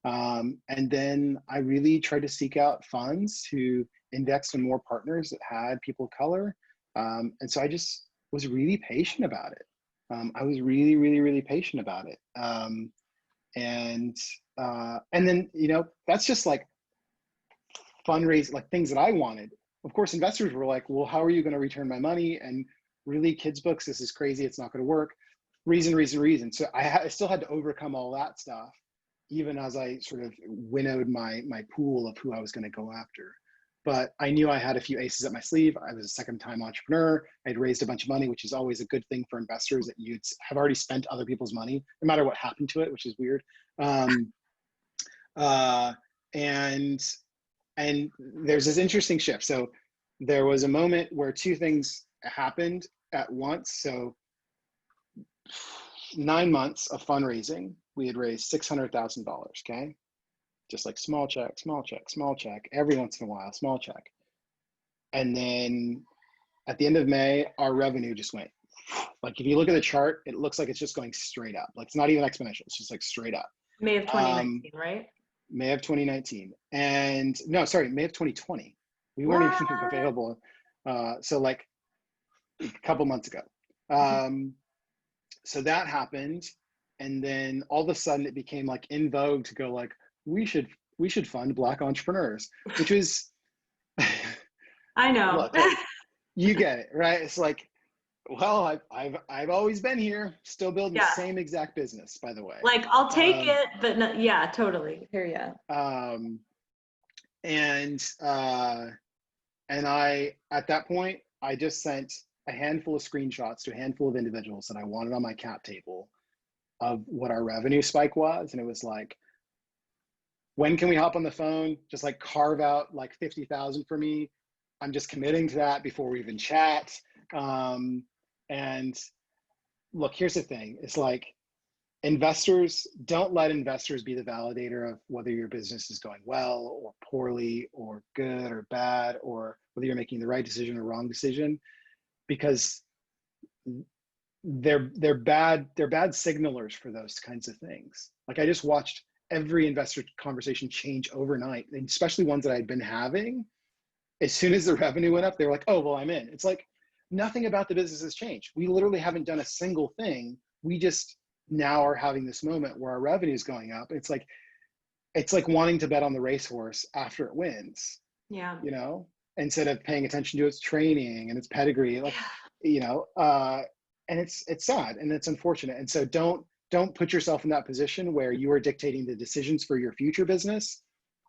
And then I really tried to seek out funds to invest in more partners that had people of color. And so I just was really patient about it. I was really, really, really patient about it. And then, you know, that's just like fundraise, like things that I wanted. Of course, investors were like, well, how are you going to return my money? And really, kids books, this is crazy. It's not going to work. Reason. So I still had to overcome all that stuff even as I sort of winnowed my pool of who I was going to go after. But I knew I had a few aces up my sleeve. I was a second-time entrepreneur. I'd raised a bunch of money, which is always a good thing for investors, that you'd have already spent other people's money, no matter what happened to it, which is weird. And there's this interesting shift. So there was a moment where two things happened at once. So 9 months of fundraising, we had raised $600,000, okay? Just like small check, small check, small check, every once in a while, small check. And then at the end of May, our revenue just went, like if you look at the chart, it looks like it's just going straight up. Like it's not even exponential, it's just like straight up. May of 2019, right? May of 2019. And no, sorry, May of 2020. We weren't even available. So like a couple months ago. So that happened. And then all of a sudden it became like in vogue to go like, we should fund Black entrepreneurs, which is, I know. Look, you get it, right? It's like, well, I've always been here, still building the same exact business, by the way. Like I'll take it, but no, yeah, totally. Hear ya. And I, at that point, I just sent a handful of screenshots to a handful of individuals that I wanted on my cap table of what our revenue spike was. And it was like, when can we hop on the phone? Just like carve out like 50,000 for me. I'm just committing to that before we even chat. And look, here's the thing. It's like investors, don't let investors be the validator of whether your business is going well or poorly or good or bad, or whether you're making the right decision or wrong decision, because they're bad signalers for those kinds of things. Like I just watched every investor conversation change overnight, and especially ones that I'd been having. As soon as the revenue went up, they were like, oh, well, I'm in. It's like nothing about the business has changed. We literally haven't done a single thing. We just now are having this moment where our revenue is going up. It's like wanting to bet on the racehorse after it wins. Yeah. You know, instead of paying attention to its training and its pedigree, like, you know, and it's sad and it's unfortunate. And so don't put yourself in that position where you are dictating the decisions for your future business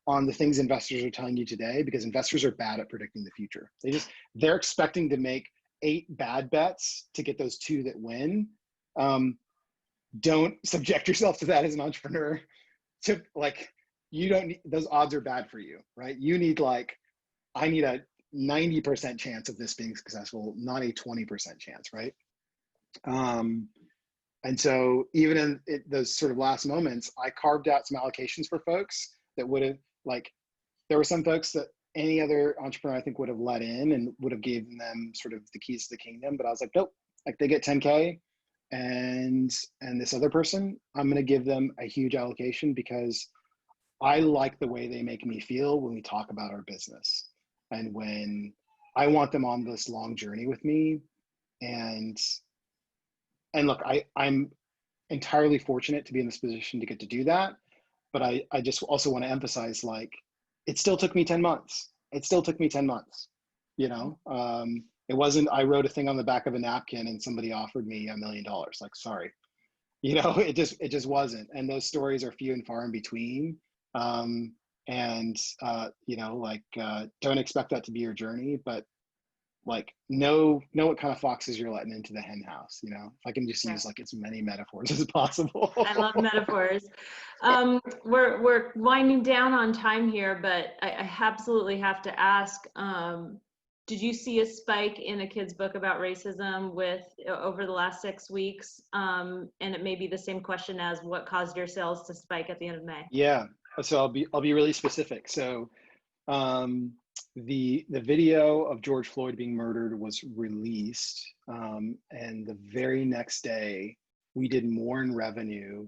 on the things investors are telling you today, because investors are bad at predicting the future. They're expecting to make 8 bad bets to get those 2 that win. Don't subject yourself to that as an entrepreneur. To like, you don't need, those odds are bad for you, right? You need like, I need a 90% chance of this being successful, not a 20% chance, right? And so even in those sort of last moments, I carved out some allocations for folks that would have, like, there were some folks that any other entrepreneur I think would have let in and would have given them sort of the keys to the kingdom. But I was like, nope, like they get 10K, and this other person, I'm going to give them a huge allocation because I like the way they make me feel when we talk about our business, and when I want them on this long journey with me. And look, I'm entirely fortunate to be in this position to get to do that. But I just also want to emphasize, like, it still took me 10 months. It still took me 10 months, you know? It wasn't, I wrote a thing on the back of a napkin and somebody offered me $1 million. Like, sorry, you know, it just wasn't. And those stories are few and far in between. You know, like, don't expect that to be your journey, but like, know what kind of foxes you're letting into the hen house, you know? If I can just use like as many metaphors as possible. I love metaphors. We're winding down on time here, but I absolutely have to ask, did you see a spike in a kid's book about racism over the last 6 weeks? And it may be the same question as what caused your sales to spike at the end of May? Yeah, so I'll be really specific. So the video of George Floyd being murdered was released, and the very next day we did more in revenue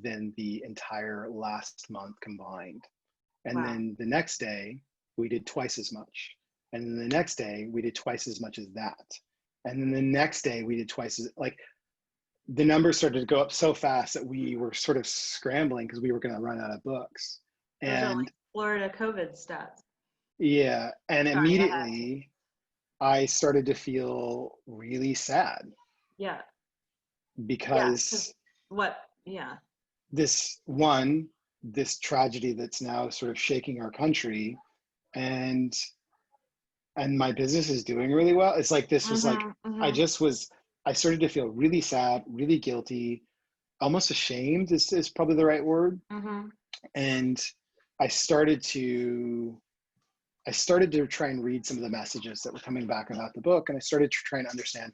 than the entire last month combined. And Wow. then the next day we did twice as much, and then the next day we did twice as much as that, and then the next day we did twice as, like, the numbers started to go up so fast that we were sort of scrambling because we were going to run out of books. Those are And like Florida COVID stats. yeah, and Sorry, immediately I started to feel really sad yeah. because What? Yeah. this one, this tragedy that's now sort of shaking our country, and my business is doing really well. It's like, this was like, I started to feel really sad, really guilty, almost ashamed is probably the right word. And I started to try and read some of the messages that were coming back about the book, and I started to try and understand,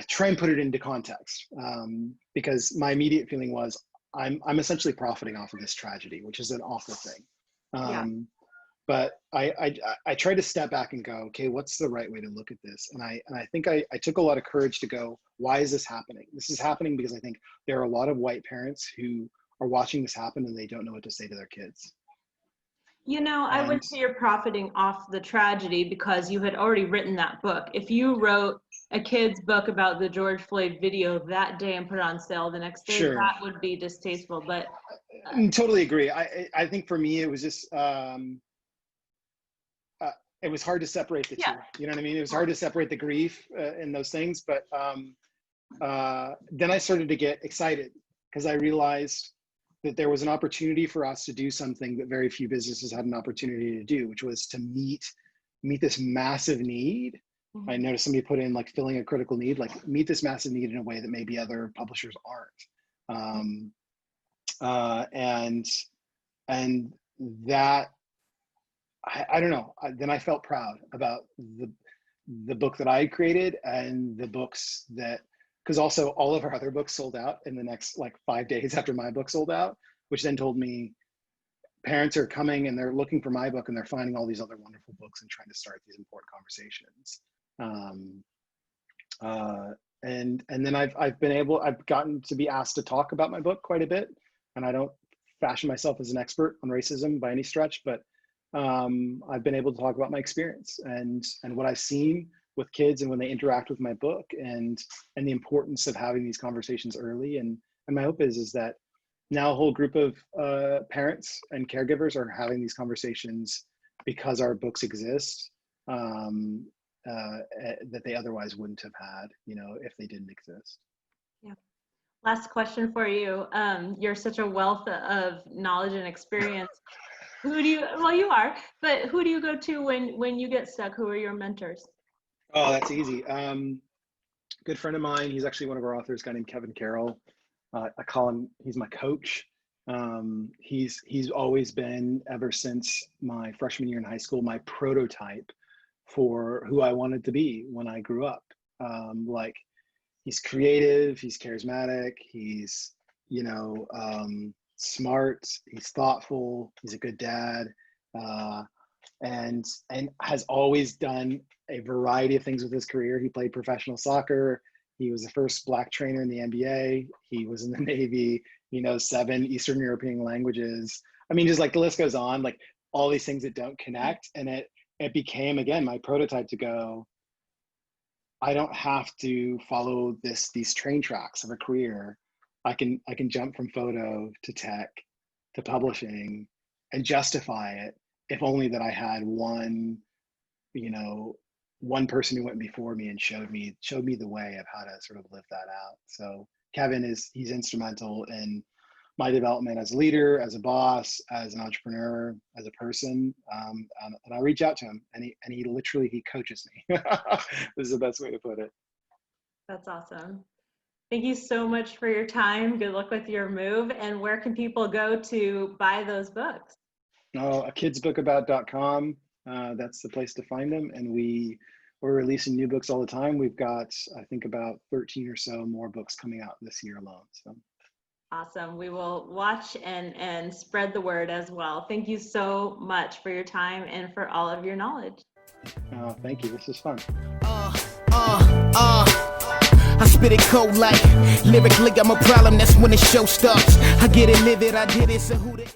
try and put it into context, because my immediate feeling was, I'm essentially profiting off of this tragedy, which is an awful thing. But I tried to step back and go, okay, what's the right way to look at this? And I think I took a lot of courage to go, why is this happening? This is happening because I think there are a lot of white parents who are watching this happen and they don't know what to say to their kids. I would say you're profiting off the tragedy because you had already written that book. If you wrote a kid's book about the George Floyd video that day and put it on sale the next day, that would be distasteful. But I totally agree. I think for me, it was just, it was hard to separate the two. You know what I mean? It was hard to separate the grief and those things. But then I started to get excited because I realized that there was an opportunity for us to do something that very few businesses had an opportunity to do, which was to meet this massive need. I noticed somebody put in, like, filling a critical need, like meet this massive need in a way that maybe other publishers aren't. And that, I don't know. Then I felt proud about the book that I created and the books that, because also all of our other books sold out in the next like 5 days after my book sold out, which then told me parents are coming and they're looking for my book and they're finding all these other wonderful books and trying to start these important conversations. And then I've gotten to be asked to talk about my book quite a bit, and I don't fashion myself as an expert on racism by any stretch, but I've been able to talk about my experience and what I've seen with kids and when they interact with my book, and the importance of having these conversations early. And my hope is that now a whole group of parents and caregivers are having these conversations because our books exist, that they otherwise wouldn't have had, if they didn't exist. Yeah. Last question for you. You're such a wealth of knowledge and experience. You are, but who do you go to when you get stuck? Who are your mentors? Oh, that's easy. Good friend of mine. He's actually one of our authors, a guy named Kevin Carroll. I call him, he's my coach. He's always been, ever since my freshman year in high school, my prototype for who I wanted to be when I grew up. Like, he's creative, he's charismatic, he's, smart, he's thoughtful, he's a good dad, and has always done a variety of things with his career. He played professional soccer. He was the first Black trainer in the NBA. He was in the Navy. He knows 7 Eastern European languages. I mean, just like the list goes on, like all these things that don't connect. And it became, again, my prototype to go, I don't have to follow these train tracks of a career. I can jump from photo to tech to publishing and justify it, if only that I had one person who went before me and showed me the way of how to sort of live that out. So Kevin he's instrumental in my development as a leader, as a boss, as an entrepreneur, as a person. And I reach out to him, and he literally coaches me. This is the best way to put it. That's awesome. Thank you so much for your time. Good luck with your move. And where can people go to buy those books? Kidsbookabout.com. That's the place to find them. And we're releasing new books all the time. We've got, I think, about 13 or so more books coming out this year alone. So awesome. We will watch and spread the word as well. Thank you so much for your time and for all of your knowledge. Thank you. This is fun. I spit it cold like lyrically I'm a problem. That's when the show starts. I get it, live it, I did it. So who